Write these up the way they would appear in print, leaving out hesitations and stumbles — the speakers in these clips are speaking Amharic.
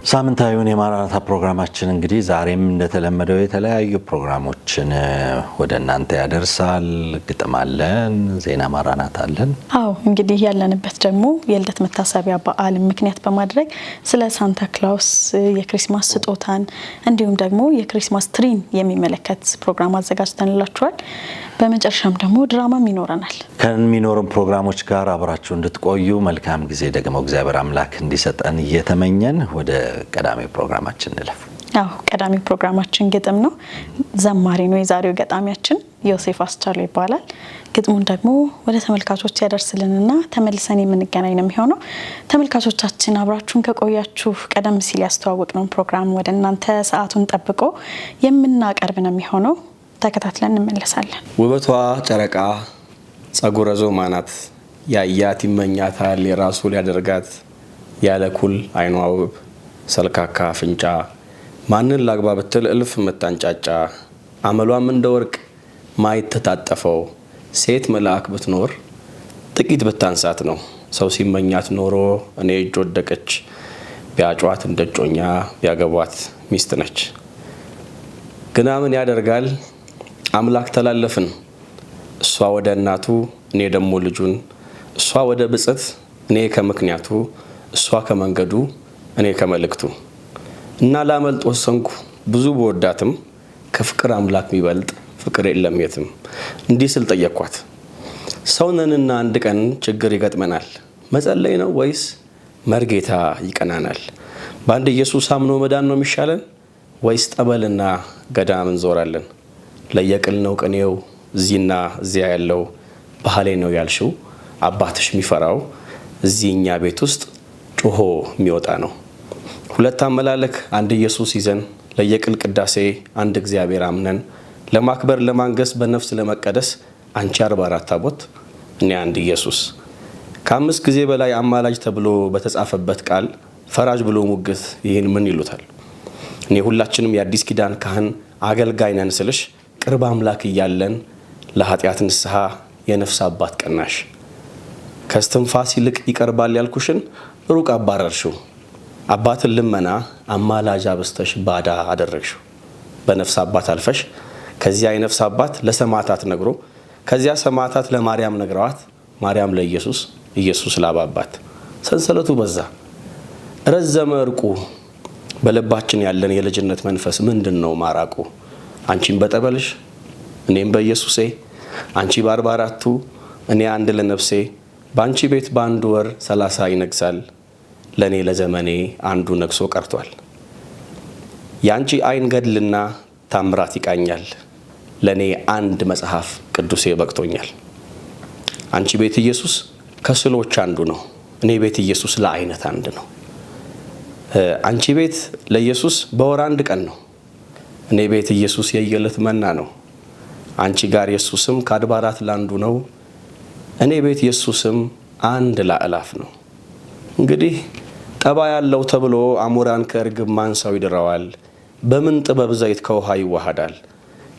ሳምንታዊውን የማራናታ ፕሮግራማችን እንግዲህ ዛሬም እንደተለመደው የተለያዩ ፕሮግራሞችን ወደ እናንተ ያደርሳል። ግጥም አለን፣ ዜና ማራናታ አለን። አዎ እንግዲህ ያለንበት ደግሞ የልደት መታሰቢያ በዓል ምክንያት በማድረግ ስለ ሳንታ ክላውስ የክሪስማስ ስጦታን እንዲሁም ደግሞ የክሪስማስ ትሪን የሚመለከት ፕሮግራም አዘጋጅተንላችኋል። በመጨረሻም ደግሞ ድራማም ይኖረናል። ከሚኖሩን ፕሮግራሞች ጋር አብራችሁ እንድትቆዩ መልካም ጊዜ ደግሞ እግዚአብሔር አምላክ እንዲሰጠን እየተመኘን ወደ ቀዳሚ ፕሮግራማችን እንለፍ። አዎ ቀዳሚ ፕሮግራማችን ግጥም ነው። ዘማሪ ነው የዛሬው ገጣሚያችን ዮሴፍ አስቻለው ይባላል። ግጥሙን ደግሞ ወደ ተመልካቾች ያደርስልንና ተመልሰን የምንገናኝ ነው የሚሆነው። ተመልካቾቻችን አብራችሁን ከቆያችሁ ቀደም ሲል ያስተዋወቅነው ፕሮግራም ወደ እናንተ ሰዓቱን ጠብቆ የምናቀርብ ነው የሚሆነው። ተከታትለን እንመለሳለን። ውበቷ ጨረቃ ጸጉረ ዞማ ናት፣ ያያት ይመኛታል የራሱ ሊያደርጋት። ያለኩል አይኗ ውብ ሰልካካ አፍንጫ፣ ማንን ላግባ ብትል እልፍ ምታንጫጫ። አመሏም እንደ ወርቅ ማየት ተጣጠፈው፣ ሴት መልአክ ብትኖር ጥቂት ብታንሳት ነው። ሰው ሲመኛት ኖሮ እኔ እጅ ወደቀች፣ ቢያጯት እንደጮኛ ቢያገቧት ሚስት ነች። ግና ምን ያደርጋል አምላክ ተላለፍን፣ እሷ ወደ እናቱ እኔ ደግሞ ልጁን። እሷ ወደ ብጽት እኔ ከምክንያቱ፣ እሷ ከመንገዱ እኔ ከመልእክቱ። እና ላመልጥ ወሰንኩ ብዙ በወዳትም፣ ከፍቅር አምላክ የሚበልጥ ፍቅር የለም የትም። እንዲህ ስል ጠየቅኳት፣ ሰውነንና አንድ ቀን ችግር ይገጥመናል፣ መጸለይ ነው ወይስ መርጌታ ይቀናናል? በአንድ ኢየሱስ አምኖ መዳን ነው የሚሻለን፣ ወይስ ጠበልና ገዳም እንዞራለን? ለየቅል ነው ቅኔው እዚህና እዚያ ያለው፣ ባህሌ ነው ያልሽው አባትሽ የሚፈራው፣ እዚህኛ ቤት ውስጥ ጮሆ የሚወጣ ነው። ሁለት አመላለክ አንድ ኢየሱስ ይዘን፣ ለየቅል ቅዳሴ አንድ እግዚአብሔር አምነን፣ ለማክበር ለማንገስ በነፍስ ለመቀደስ አንቺ 44 ታቦት እኔ አንድ ኢየሱስ። ከ5 ጊዜ በላይ አማላጅ ተብሎ በተጻፈበት ቃል ፈራጅ ብሎ ሙግት ይህን ምን ይሉታል? እኔ ሁላችንም የአዲስ ኪዳን ካህን አገልጋይ ነን ስልሽ፣ ቅርብ አምላክ እያለን ለኃጢአት ንስሐ የነፍስ አባት ቀናሽ። ከስትንፋስ ይልቅ ይቀርባል ያልኩሽን ሩቅ አባረርሽው፣ አባትን ልመና አማላጅ አብስተሽ ባዳ አደረግሽው። በነፍስ አባት አልፈሽ ከዚያ የነፍስ አባት ለሰማዕታት ነግሮ፣ ከዚያ ሰማዕታት ለማርያም ነግረዋት፣ ማርያም ለኢየሱስ ኢየሱስ ላባባት። ሰንሰለቱ በዛ ረዘመ እርቁ፣ በልባችን ያለን የልጅነት መንፈስ ምንድነው ማራቁ? አንቺም በጠበልሽ እኔም በኢየሱሴ፣ አንቺ በ44ቱ እኔ አንድ ለነፍሴ። በአንቺ ቤት በአንድ ወር 30 ይነግሳል፣ ለኔ ለዘመኔ አንዱ ነግሶ ቀርቷል። ያንቺ አይን ገድልና ታምራት ይቃኛል፣ ለኔ አንድ መጽሐፍ ቅዱሴ በቅቶኛል። አንቺ ቤት ኢየሱስ ከስሎች አንዱ ነው፣ እኔ ቤት ኢየሱስ ለአይነት አንድ ነው። አንቺ ቤት ለኢየሱስ በወር አንድ ቀን ነው፣ እኔ ቤት ኢየሱስ የየለት መና ነው። አንቺ ጋር ኢየሱስም ከአድባራት ላንዱ ነው፣ እኔ ቤት ኢየሱስም አንድ ላዕላፍ ነው። እንግዲህ ጠባ ያለው ተብሎ አሞራን ከእርግብ ማንሳው ይድረዋል። በምን ጥበብ ዘይት ከውሃ ይዋሃዳል?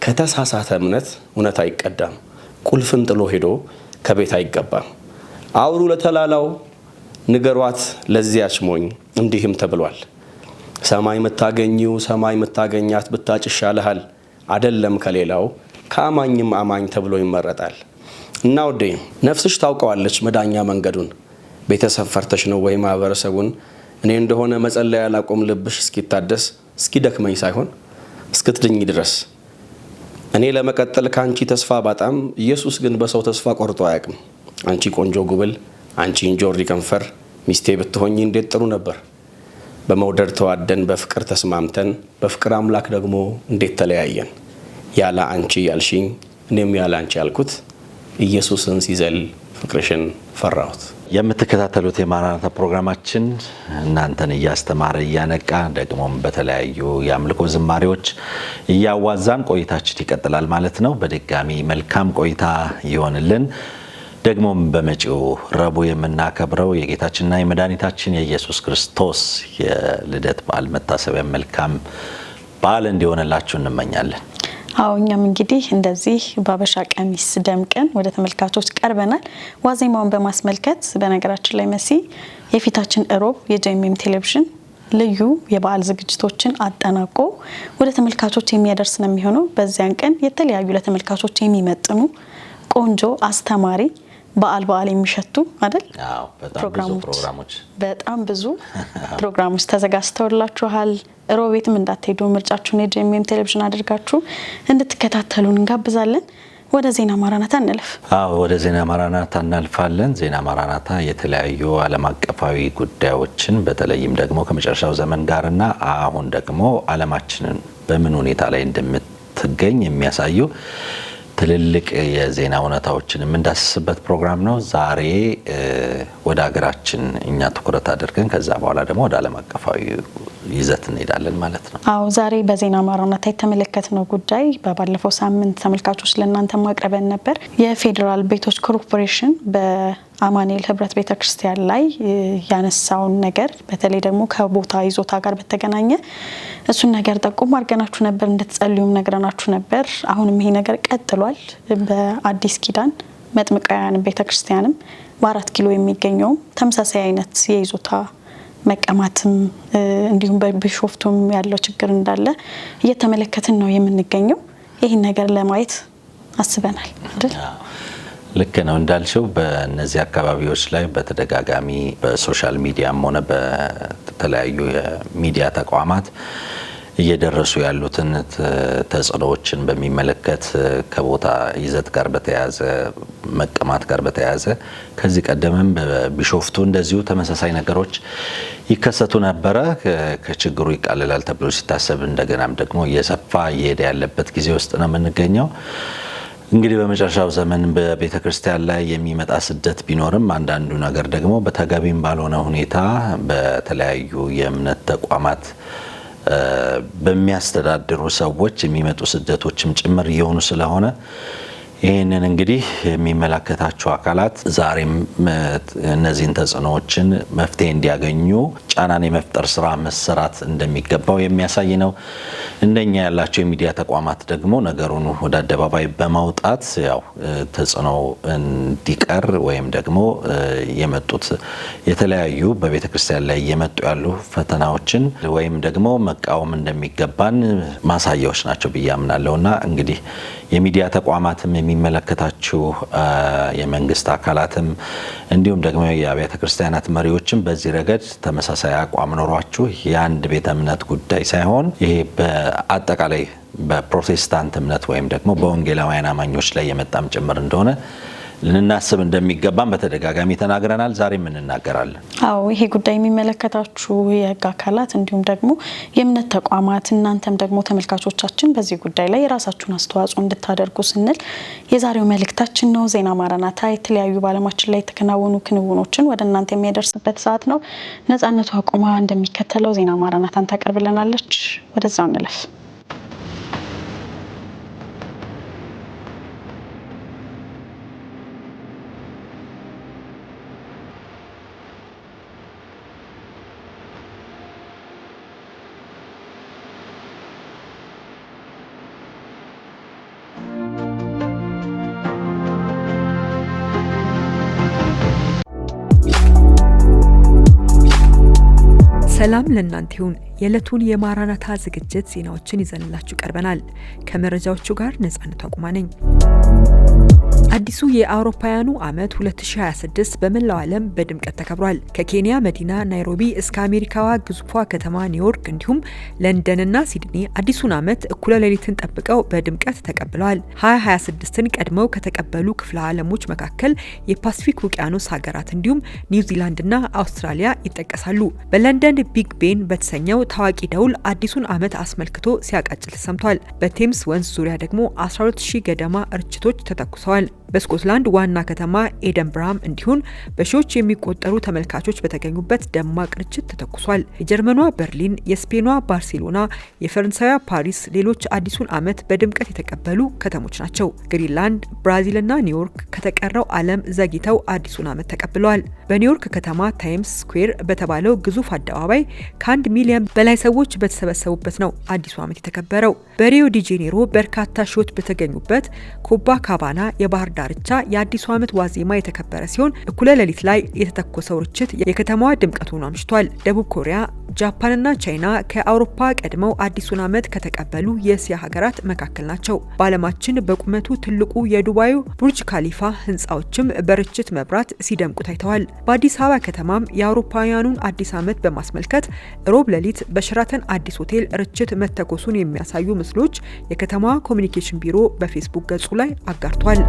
ከተሳሳተ እምነት እውነት አይቀዳም፣ ቁልፍን ጥሎ ሄዶ ከቤት አይገባም። አውሩ ለተላላው ንገሯት ለዚያች ሞኝ፣ እንዲህም ተብሏል፣ ሰማይ የምታገኘው ሰማይ የምታገኛት ብታጭ ይሻልሃል፣ አይደለም ከሌላው ከአማኝም አማኝ ተብሎ ይመረጣል። እና ወዴ ነፍስሽ ታውቀዋለች መዳኛ መንገዱን፣ ቤተሰብ ፈርተሽ ነው ወይ ማህበረሰቡን? እኔ እንደሆነ መጸለይ ያላቆም ልብሽ እስኪታደስ፣ እስኪደክመኝ ሳይሆን እስክትድኝ ድረስ። እኔ ለመቀጠል ካንቺ ተስፋ ባጣም፣ ኢየሱስ ግን በሰው ተስፋ ቆርጦ አያውቅም። አንቺ ቆንጆ ጉብል፣ አንቺ እንጆሪ ከንፈር፣ ሚስቴ ብትሆኚ እንዴት ጥሩ ነበር። በመውደድ ተዋደን በፍቅር ተስማምተን፣ በፍቅር አምላክ ደግሞ እንዴት ተለያየን። ያላ አንቺ ያልሽኝ እኔም ያላ አንቺ ያልኩት፣ ኢየሱስን ሲዘል ፍቅርሽን ፈራሁት። የምትከታተሉት የማራናታ ፕሮግራማችን እናንተን እያስተማረ እያነቃ ደግሞም በተለያዩ የአምልኮ ዝማሬዎች እያዋዛን ቆይታችን ይቀጥላል ማለት ነው። በድጋሚ መልካም ቆይታ ይሆንልን። ደግሞም በመጪው ረቡዕ የምናከብረው የጌታችንና የመድኃኒታችን የኢየሱስ ክርስቶስ የልደት በዓል መታሰቢያ መልካም በዓል እንዲሆንላችሁ እንመኛለን። አዎ እኛም እንግዲህ እንደዚህ ባበሻ ቀሚስ ደምቀን ወደ ተመልካቾች ቀርበናል። ዋዜማውን በማስመልከት በነገራችን ላይ መሲ የፊታችን እሮብ የጄኤምኤም ቴሌቪዥን ልዩ የበዓል ዝግጅቶችን አጠናቆ ወደ ተመልካቾች የሚያደርስ ነው የሚሆነው። በዚያን ቀን የተለያዩ ለተመልካቾች የሚመጥኑ ቆንጆ አስተማሪ በዓል የሚሸቱ አይደል? አዎ፣ በጣም ብዙ ፕሮግራሞች ተዘጋጅተውላችኋል። ሮቤትም እንዳትሄዱ ምርጫችሁን የጄኤምኤም ቴሌቪዥን አድርጋችሁ እንድትከታተሉን እንጋብዛለን። ወደ ዜና ማራናታ እንለፍ። ወደ ዜና ማራናታ እናልፋለን። ዜና ማራናታ የተለያዩ ዓለም አቀፋዊ ጉዳዮችን በተለይም ደግሞ ከመጨረሻው ዘመን ጋርና አሁን ደግሞ ዓለማችንን በምን ሁኔታ ላይ እንደምትገኝ የሚያሳዩ ትልልቅ የዜና እውነታዎችን የምንዳስስበት ፕሮግራም ነው። ዛሬ ወደ ሀገራችን እኛ ትኩረት አድርገን ከዛ በኋላ ደግሞ ወደ ዓለም አቀፋዊ ይዘት እንሄዳለን ማለት ነው። ዛሬ በዜና ማራናታ የተመለከትነው ጉዳይ ባለፈው ሳምንት ተመልካቾች ለእናንተ ማቅረበን ነበር። የፌዴራል ቤቶች ኮርፖሬሽን በአማኑኤል ህብረት ቤተክርስቲያን ላይ ያነሳውን ነገር በተለይ ደግሞ ከቦታ ይዞታ ጋር በተገናኘ እሱን ነገር ጠቁም አድርገናችሁ ነበር፣ እንድትጸልዩም ነግረናችሁ ነበር። አሁንም ይሄ ነገር ቀጥሏል። በአዲስ ኪዳን መጥምቃውያን ቤተክርስቲያንም በ4 ኪሎ የሚገኘው ተመሳሳይ አይነት የይዞታ መቀማትም እንዲሁም በቢሾፍቱም ያለው ችግር እንዳለ እየተመለከትን ነው የምንገኘው። ይህን ነገር ለማየት አስበናል አይደል? ልክ ነው እንዳልሽው፣ በእነዚህ አካባቢዎች ላይ በተደጋጋሚ በሶሻል ሚዲያም ሆነ በተለያዩ የሚዲያ ተቋማት እየደረሱ ያሉትን ተጽዕኖዎችን በሚመለከት ከቦታ ይዘት ጋር በተያያዘ መቀማት ጋር በተያያዘ ከዚህ ቀደምም በቢሾፍቱ እንደዚሁ ተመሳሳይ ነገሮች ይከሰቱ ነበረ። ከችግሩ ይቃለላል ተብሎ ሲታሰብ እንደገናም ደግሞ እየሰፋ እየሄደ ያለበት ጊዜ ውስጥ ነው የምንገኘው። እንግዲህ በመጨረሻው ዘመን በቤተ ክርስቲያን ላይ የሚመጣ ስደት ቢኖርም አንዳንዱ ነገር ደግሞ በተገቢም ባልሆነ ሁኔታ በተለያዩ የእምነት ተቋማት በሚያስተዳድሩ ሰዎች የሚመጡ ስደቶችም ጭምር እየሆኑ ስለሆነ ይህንን እንግዲህ የሚመለከታቸው አካላት ዛሬም እነዚህን ተጽዕኖዎችን መፍትሄ እንዲያገኙ ጫናን የመፍጠር ስራ መሰራት እንደሚገባው የሚያሳይ ነው። እንደኛ ያላቸው የሚዲያ ተቋማት ደግሞ ነገሩን ወደ አደባባይ በማውጣት ያው ተጽዕኖ እንዲቀር ወይም ደግሞ የመጡት የተለያዩ በቤተ ክርስቲያን ላይ እየመጡ ያሉ ፈተናዎችን ወይም ደግሞ መቃወም እንደሚገባን ማሳያዎች ናቸው ብዬ አምናለሁና እንግዲህ የሚዲያ ተቋማትም የሚመለከታችሁ የመንግስት አካላትም እንዲሁም ደግሞ የአብያተ ክርስቲያናት መሪዎችም በዚህ ረገድ ተመሳሳይ አቋም ኖሯችሁ የአንድ ቤተ እምነት ጉዳይ ሳይሆን ይሄ በአጠቃላይ በፕሮቴስታንት እምነት ወይም ደግሞ በወንጌላውያን አማኞች ላይ የመጣም ጭምር እንደሆነ ልናስብ እንደሚገባን በተደጋጋሚ ተናግረናል። ዛሬም እንናገራለን። ይሄ ጉዳይ የሚመለከታችሁ የህግ አካላት እንዲሁም ደግሞ የእምነት ተቋማት እናንተም ደግሞ ተመልካቾቻችን በዚህ ጉዳይ ላይ የራሳችሁን አስተዋጽኦ እንድታደርጉ ስንል የዛሬው መልእክታችን ነው። ዜና ማራናታ የተለያዩ በዓለማችን ላይ የተከናወኑ ክንውኖችን ወደ እናንተ የሚያደርስበት ሰዓት ነው። ነጻነቱ አቁማ እንደሚከተለው ዜና ማራናታን ታቀርብልናለች። ወደዛው እንለፍ። ሰላም ለእናንተ ይሁን። የዕለቱን የማራናታ ዝግጅት ዜናዎችን ይዘንላችሁ ቀርበናል። ከመረጃዎቹ ጋር ነጻነቱ አቁማ ነኝ። አዲሱ የአውሮፓውያኑ ዓመት 2026 በመላው ዓለም በድምቀት ተከብሯል። ከኬንያ መዲና ናይሮቢ እስከ አሜሪካዋ ግዙፏ ከተማ ኒውዮርክ እንዲሁም ለንደንና ሲድኒ አዲሱን ዓመት እኩለ ሌሊትን ጠብቀው በድምቀት ተቀብለዋል። 2026ን ቀድመው ከተቀበሉ ክፍለ ዓለሞች መካከል የፓሲፊክ ውቅያኖስ ሀገራት እንዲሁም ኒውዚላንድና አውስትራሊያ ይጠቀሳሉ። በለንደን ቢግ ቤን በተሰኘው ታዋቂ ደውል አዲሱን ዓመት አስመልክቶ ሲያቃጭል ተሰምቷል። በቴምስ ወንዝ ዙሪያ ደግሞ 12000 ገደማ ርችቶች ተተኩሰዋል። በስኮትላንድ ዋና ከተማ ኤደንብራም እንዲሁም በሺዎች የሚቆጠሩ ተመልካቾች በተገኙበት ደማቅ ርችት ተተኩሷል። የጀርመኗ በርሊን፣ የስፔኗ ባርሴሎና፣ የፈረንሳይዋ ፓሪስ ሌሎች አዲሱን ዓመት በድምቀት የተቀበሉ ከተሞች ናቸው። ግሪንላንድ፣ ብራዚልና ኒውዮርክ ከተቀረው ዓለም ዘግይተው አዲሱን ዓመት ተቀብለዋል። በኒውዮርክ ከተማ ታይምስ ስኩዌር በተባለው ግዙፍ አደባባይ ከ1 ሚሊዮን በላይ ሰዎች በተሰበሰቡበት ነው አዲሱ ዓመት የተከበረው። በሪዮ ዲ ጄኔሮ በርካታ ሺዎች በተገኙበት ኮባ ካባና የባህር ዳርቻ የአዲሱ ዓመት ዋዜማ የተከበረ ሲሆን እኩለ ሌሊት ላይ የተተኮሰው ርችት የከተማዋ ድምቀት ሆኖ አምሽቷል። ደቡብ ኮሪያ ጃፓንና ቻይና ከአውሮፓ ቀድመው አዲሱን ዓመት ከተቀበሉ የእስያ ሀገራት መካከል ናቸው። በዓለማችን በቁመቱ ትልቁ የዱባዩ ቡርጅ ካሊፋ ህንፃዎችም በርችት መብራት ሲደምቁ ታይተዋል። በአዲስ አበባ ከተማም የአውሮፓውያኑን አዲስ ዓመት በማስመልከት ሮብ ሌሊት በሸራተን አዲስ ሆቴል ርችት መተኮሱን የሚያሳዩ ምስሎች የከተማዋ ኮሚኒኬሽን ቢሮ በፌስቡክ ገጹ ላይ አጋርቷል።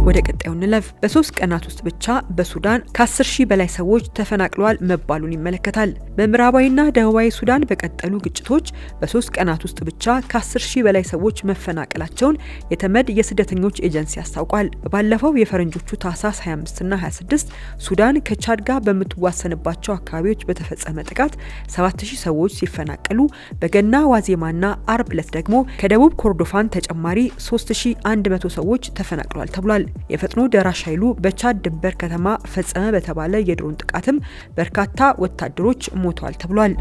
ወደ ቀጣዩ እንለፍ። በ3 ቀናት ውስጥ ብቻ በሱዳን ከ10 ሺህ በላይ ሰዎች ተፈናቅለዋል መባሉን ይመለከታል። በምዕራባዊና ደቡባዊ ሱዳን በቀጠሉ ግጭቶች በ3 ቀናት ውስጥ ብቻ ከ10 ሺህ በላይ ሰዎች መፈናቀላቸውን የተመድ የስደተኞች ኤጀንሲ አስታውቋል። ባለፈው የፈረንጆቹ ታህሳስ 25ና 26 ሱዳን ከቻድ ጋር በምትዋሰንባቸው አካባቢዎች በተፈጸመ ጥቃት 7000 ሰዎች ሲፈናቀሉ በገና ዋዜማና አርብ ዕለት ደግሞ ከደቡብ ኮርዶፋን ተጨማሪ 3100 ሰዎች ተፈናቅለዋል ተብሏል። የፈጥኖ ደራሽ ኃይሉ በቻድ ድንበር ከተማ ፈጸመ በተባለ የድሮን ጥቃትም በርካታ ወታደሮች ሞተዋል ተብሏል።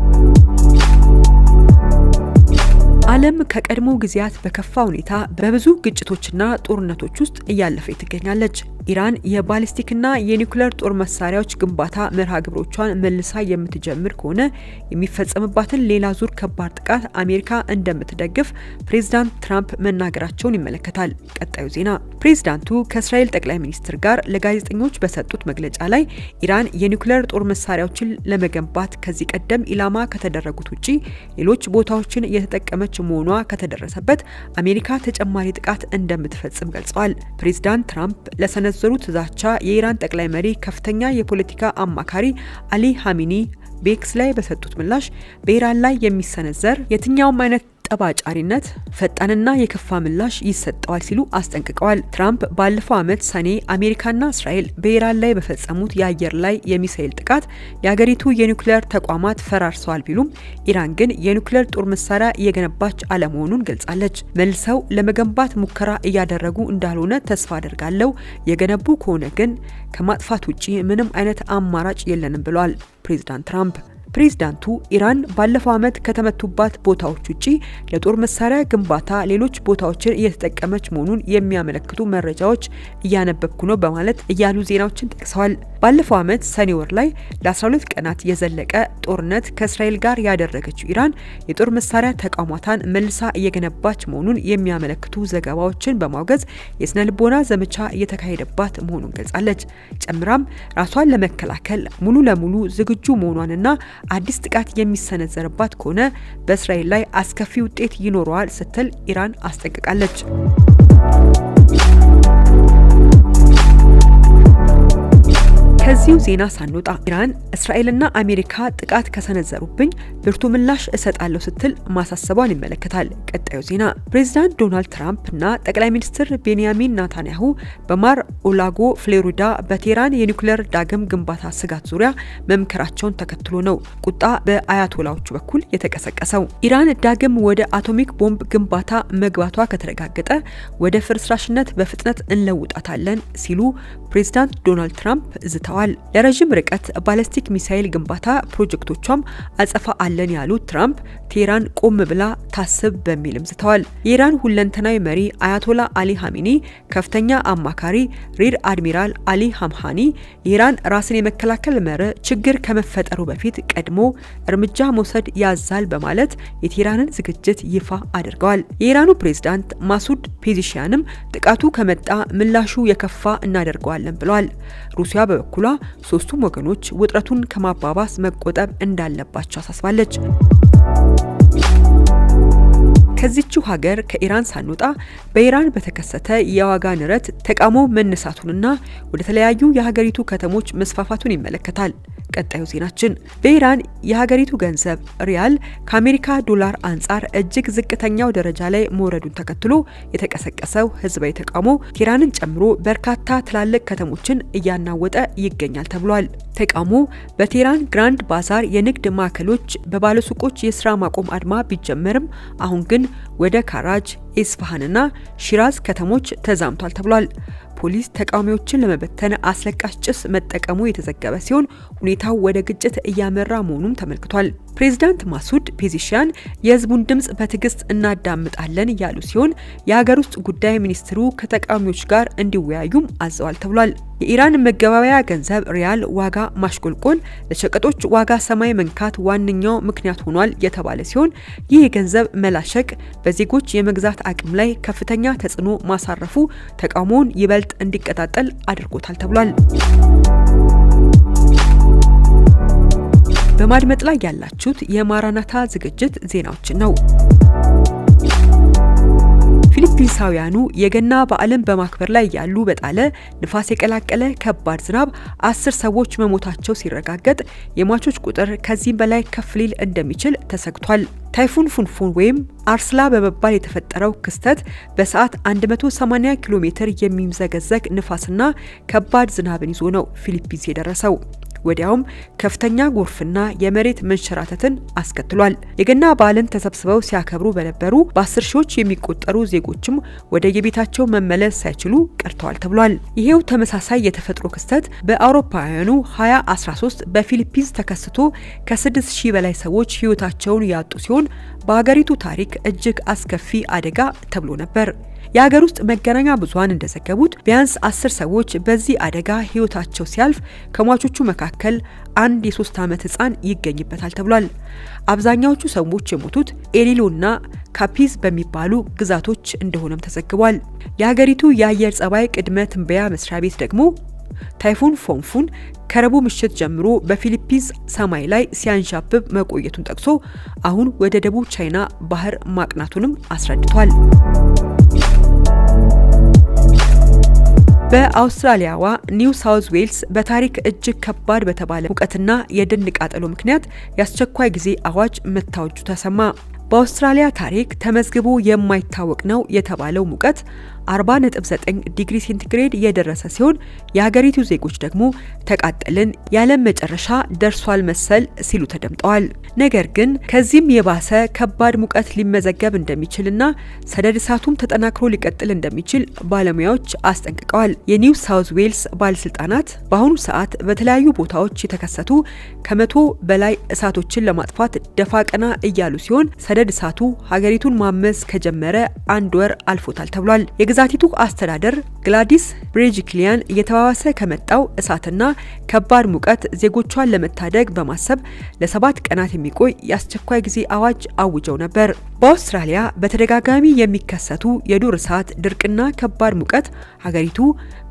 ዓለም ከቀድሞ ጊዜያት በከፋ ሁኔታ በብዙ ግጭቶችና ጦርነቶች ውስጥ እያለፈች ትገኛለች። ኢራን የባሊስቲክና የኒውክሌር ጦር መሳሪያዎች ግንባታ መርሃ ግብሮቿን መልሳ የምትጀምር ከሆነ የሚፈጸምባትን ሌላ ዙር ከባድ ጥቃት አሜሪካ እንደምትደግፍ ፕሬዝዳንት ትራምፕ መናገራቸውን ይመለከታል። ቀጣዩ ዜና ፕሬዝዳንቱ ከእስራኤል ጠቅላይ ሚኒስትር ጋር ለጋዜጠኞች በሰጡት መግለጫ ላይ ኢራን የኒውክሌር ጦር መሳሪያዎችን ለመገንባት ከዚህ ቀደም ኢላማ ከተደረጉት ውጪ ሌሎች ቦታዎችን እየተጠቀመች መሆኗ ከተደረሰበት አሜሪካ ተጨማሪ ጥቃት እንደምትፈጽም ገልጸዋል። ፕሬዝዳንት ትራምፕ ለሰነዘሩት ዛቻ የኢራን ጠቅላይ መሪ ከፍተኛ የፖለቲካ አማካሪ አሊ ሀሚኒ በኤክስ ላይ በሰጡት ምላሽ በኢራን ላይ የሚሰነዘር የትኛውም አይነት ጠባጫሪነት ፈጣንና የከፋ ምላሽ ይሰጠዋል ሲሉ አስጠንቅቀዋል። ትራምፕ ባለፈው ዓመት ሰኔ አሜሪካና እስራኤል በኢራን ላይ በፈጸሙት የአየር ላይ የሚሳኤል ጥቃት የሀገሪቱ የኒውክሌር ተቋማት ፈራርሰዋል ቢሉም ኢራን ግን የኒውክሌር ጦር መሳሪያ እየገነባች አለመሆኑን ገልጻለች። መልሰው ለመገንባት ሙከራ እያደረጉ እንዳልሆነ ተስፋ አደርጋለሁ። የገነቡ ከሆነ ግን ከማጥፋት ውጪ ምንም አይነት አማራጭ የለንም ብለዋል ፕሬዝዳንት ትራምፕ። ፕሬዝዳንቱ ኢራን ባለፈው ዓመት ከተመቱባት ቦታዎች ውጪ ለጦር መሳሪያ ግንባታ ሌሎች ቦታዎችን እየተጠቀመች መሆኑን የሚያመለክቱ መረጃዎች እያነበብኩ ነው በማለት እያሉ ዜናዎችን ጠቅሰዋል። ባለፈው ዓመት ሰኔ ወር ላይ ለ12 ቀናት የዘለቀ ጦርነት ከእስራኤል ጋር ያደረገችው ኢራን የጦር መሳሪያ ተቋማቷን መልሳ እየገነባች መሆኑን የሚያመለክቱ ዘገባዎችን በማውገዝ የስነ ልቦና ዘመቻ እየተካሄደባት መሆኑን ገልጻለች። ጨምራም ራሷን ለመከላከል ሙሉ ለሙሉ ዝግጁ መሆኗንና አዲስ ጥቃት የሚሰነዘርባት ከሆነ በእስራኤል ላይ አስከፊ ውጤት ይኖረዋል ስትል ኢራን አስጠንቅቃለች። ከዚሁ ዜና ሳንወጣ ኢራን እስራኤልና አሜሪካ ጥቃት ከሰነዘሩብኝ ብርቱ ምላሽ እሰጣለሁ ስትል ማሳሰቧን ይመለከታል። ቀጣዩ ዜና ፕሬዝዳንት ዶናልድ ትራምፕ እና ጠቅላይ ሚኒስትር ቤንያሚን ናታንያሁ በማር ኦላጎ ፍሎሪዳ በቴህራን የኒውክሌር ዳግም ግንባታ ስጋት ዙሪያ መምከራቸውን ተከትሎ ነው ቁጣ በአያቶላዎቹ በኩል የተቀሰቀሰው። ኢራን ዳግም ወደ አቶሚክ ቦምብ ግንባታ መግባቷ ከተረጋገጠ ወደ ፍርስራሽነት በፍጥነት እንለውጣታለን ሲሉ ፕሬዝዳንት ዶናልድ ትራምፕ ዝተዋል። ለረጅም ርቀት ባላስቲክ ሚሳኤል ግንባታ ፕሮጀክቶቿም አጸፋ አለን ያሉት ትራምፕ ቴህራን ቆም ብላ ታስብ በሚልም ዝተዋል። የኢራን ሁለንተናዊ መሪ አያቶላ አሊ ሀሚኒ ከፍተኛ አማካሪ ሪር አድሚራል አሊ ሀምሃኒ የኢራን ራስን የመከላከል መርህ ችግር ከመፈጠሩ በፊት ቀድሞ እርምጃ መውሰድ ያዛል በማለት የቴህራንን ዝግጅት ይፋ አድርገዋል። የኢራኑ ፕሬዝዳንት ማሱድ ፔዚሽያንም ጥቃቱ ከመጣ ምላሹ የከፋ እናደርገዋለን ብለዋል። ሩሲያ በበኩሏ ሶስቱም ወገኖች ውጥረቱን ከማባባስ መቆጠብ እንዳለባቸው አሳስባለች። ከዚችው ሀገር ከኢራን ሳንወጣ በኢራን በተከሰተ የዋጋ ንረት ተቃውሞ መነሳቱንና ወደ ተለያዩ የሀገሪቱ ከተሞች መስፋፋቱን ይመለከታል። ቀጣዩ ዜናችን በኢራን የሀገሪቱ ገንዘብ ሪያል ከአሜሪካ ዶላር አንጻር እጅግ ዝቅተኛው ደረጃ ላይ መውረዱን ተከትሎ የተቀሰቀሰው ህዝባዊ ተቃውሞ ቴህራንን ጨምሮ በርካታ ትላልቅ ከተሞችን እያናወጠ ይገኛል ተብሏል። ተቃውሞ በቴህራን ግራንድ ባዛር የንግድ ማዕከሎች በባለሱቆች የስራ ማቆም አድማ ቢጀመርም አሁን ግን ወደ ካራጅ፣ ኢስፋሃንና ሺራዝ ከተሞች ተዛምቷል ተብሏል። ፖሊስ ተቃዋሚዎችን ለመበተን አስለቃሽ ጭስ መጠቀሙ የተዘገበ ሲሆን ሁኔታው ወደ ግጭት እያመራ መሆኑም ተመልክቷል። ፕሬዝዳንት ማሱድ ፔዚሽያን የህዝቡን ድምጽ በትዕግስት እናዳምጣለን ያሉ ሲሆን የሀገር ውስጥ ጉዳይ ሚኒስትሩ ከተቃዋሚዎች ጋር እንዲወያዩም አዘዋል ተብሏል። የኢራን መገበያያ ገንዘብ ሪያል ዋጋ ማሽቆልቆል ለሸቀጦች ዋጋ ሰማይ መንካት ዋነኛው ምክንያት ሆኗል የተባለ ሲሆን ይህ የገንዘብ መላሸቅ በዜጎች የመግዛት አቅም ላይ ከፍተኛ ተጽዕኖ ማሳረፉ ተቃውሞውን ይበልጥ እንዲቀጣጠል አድርጎታል ተብሏል። በማድመጥ ላይ ያላችሁት የማራናታ ዝግጅት ዜናዎችን ነው። ፊሊፒንሳውያኑ የገና በዓልን በማክበር ላይ ያሉ በጣለ ንፋስ የቀላቀለ ከባድ ዝናብ 10 ሰዎች መሞታቸው ሲረጋገጥ የሟቾች ቁጥር ከዚህም በላይ ከፍ ሊል እንደሚችል ተሰግቷል። ታይፉን ፉንፉን ወይም አርስላ በመባል የተፈጠረው ክስተት በሰዓት 180 ኪሎ ሜትር የሚምዘገዘግ ንፋስና ከባድ ዝናብን ይዞ ነው ፊሊፒንስ የደረሰው። ወዲያውም ከፍተኛ ጎርፍና የመሬት መንሸራተትን አስከትሏል። የገና በዓልን ተሰብስበው ሲያከብሩ በነበሩ በ10 ሺዎች የሚቆጠሩ ዜጎችም ወደ የቤታቸው መመለስ ሳይችሉ ቀርተዋል ተብሏል። ይሄው ተመሳሳይ የተፈጥሮ ክስተት በአውሮፓውያኑ 2013 በፊሊፒንስ ተከስቶ ከ6000 በላይ ሰዎች ሕይወታቸውን ያጡ ሲሆን በሀገሪቱ ታሪክ እጅግ አስከፊ አደጋ ተብሎ ነበር። የሀገር ውስጥ መገናኛ ብዙሃን እንደዘገቡት ቢያንስ 10 ሰዎች በዚህ አደጋ ሕይወታቸው ሲያልፍ ከሟቾቹ መካከል አንድ የ3 ዓመት ሕፃን ይገኝበታል ተብሏል። አብዛኛዎቹ ሰዎች የሞቱት ኤሊሎና ካፒዝ በሚባሉ ግዛቶች እንደሆነም ተዘግቧል። የሀገሪቱ የአየር ጸባይ ቅድመ ትንበያ መስሪያ ቤት ደግሞ ታይፉን ፎንፉን ከረቡዕ ምሽት ጀምሮ በፊሊፒንስ ሰማይ ላይ ሲያንዣብብ መቆየቱን ጠቅሶ አሁን ወደ ደቡብ ቻይና ባህር ማቅናቱንም አስረድቷል። በአውስትራሊያዋ ኒው ሳውዝ ዌልስ በታሪክ እጅግ ከባድ በተባለ ሙቀትና የደን ቃጠሎ ምክንያት የአስቸኳይ ጊዜ አዋጅ መታወጁ ተሰማ። በአውስትራሊያ ታሪክ ተመዝግቦ የማይታወቅ ነው የተባለው ሙቀት 40.9 ዲግሪ ሴንቲግሬድ የደረሰ ሲሆን የሀገሪቱ ዜጎች ደግሞ ተቃጠልን፣ የዓለም መጨረሻ ደርሷል መሰል ሲሉ ተደምጠዋል። ነገር ግን ከዚህም የባሰ ከባድ ሙቀት ሊመዘገብ እንደሚችልና ሰደድ እሳቱም ተጠናክሮ ሊቀጥል እንደሚችል ባለሙያዎች አስጠንቅቀዋል። የኒው ሳውዝ ዌልስ ባለስልጣናት በአሁኑ ሰዓት በተለያዩ ቦታዎች የተከሰቱ ከ100 በላይ እሳቶችን ለማጥፋት ደፋ ቀና እያሉ ሲሆን ሰደድ እሳቱ ሀገሪቱን ማመስ ከጀመረ 1 ወር አልፎታል ተብሏል። የግዛቲቱ አስተዳደር ግላዲስ ብሬጅክሊያን እየተባባሰ ከመጣው እሳትና ከባድ ሙቀት ዜጎቿን ለመታደግ በማሰብ ለ7 ቀናት የሚቆይ የአስቸኳይ ጊዜ አዋጅ አውጀው ነበር። በአውስትራሊያ በተደጋጋሚ የሚከሰቱ የዱር እሳት፣ ድርቅና ከባድ ሙቀት ሀገሪቱ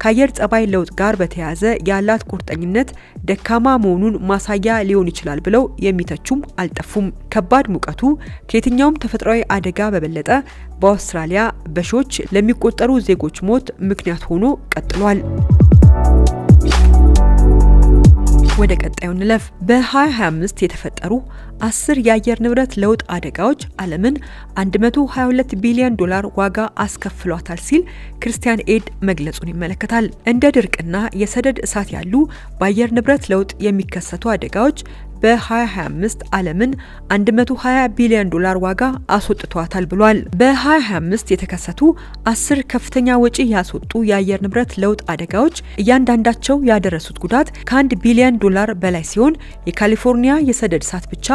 ከአየር ጸባይ ለውጥ ጋር በተያያዘ ያላት ቁርጠኝነት ደካማ መሆኑን ማሳያ ሊሆን ይችላል ብለው የሚተቹም አልጠፉም። ከባድ ሙቀቱ ከየትኛውም ተፈጥሯዊ አደጋ በበለጠ በአውስትራሊያ በሺዎች ለሚቆጠሩ ዜጎች ሞት ምክንያት ሆኖ ቀጥሏል። ወደ ቀጣዩ እንለፍ። በ2025 የተፈጠሩ 10 የአየር ንብረት ለውጥ አደጋዎች ዓለምን 122 ቢሊዮን ዶላር ዋጋ አስከፍሏታል ሲል ክርስቲያን ኤድ መግለጹን ይመለከታል። እንደ ድርቅና የሰደድ እሳት ያሉ በአየር ንብረት ለውጥ የሚከሰቱ አደጋዎች በ2025 ዓለምን 120 ቢሊዮን ዶላር ዋጋ አስወጥቷታል ብሏል። በ2025 የተከሰቱ 10 ከፍተኛ ወጪ ያስወጡ የአየር ንብረት ለውጥ አደጋዎች እያንዳንዳቸው ያደረሱት ጉዳት ከ1 ቢሊዮን ዶላር በላይ ሲሆን የካሊፎርኒያ የሰደድ እሳት ብቻ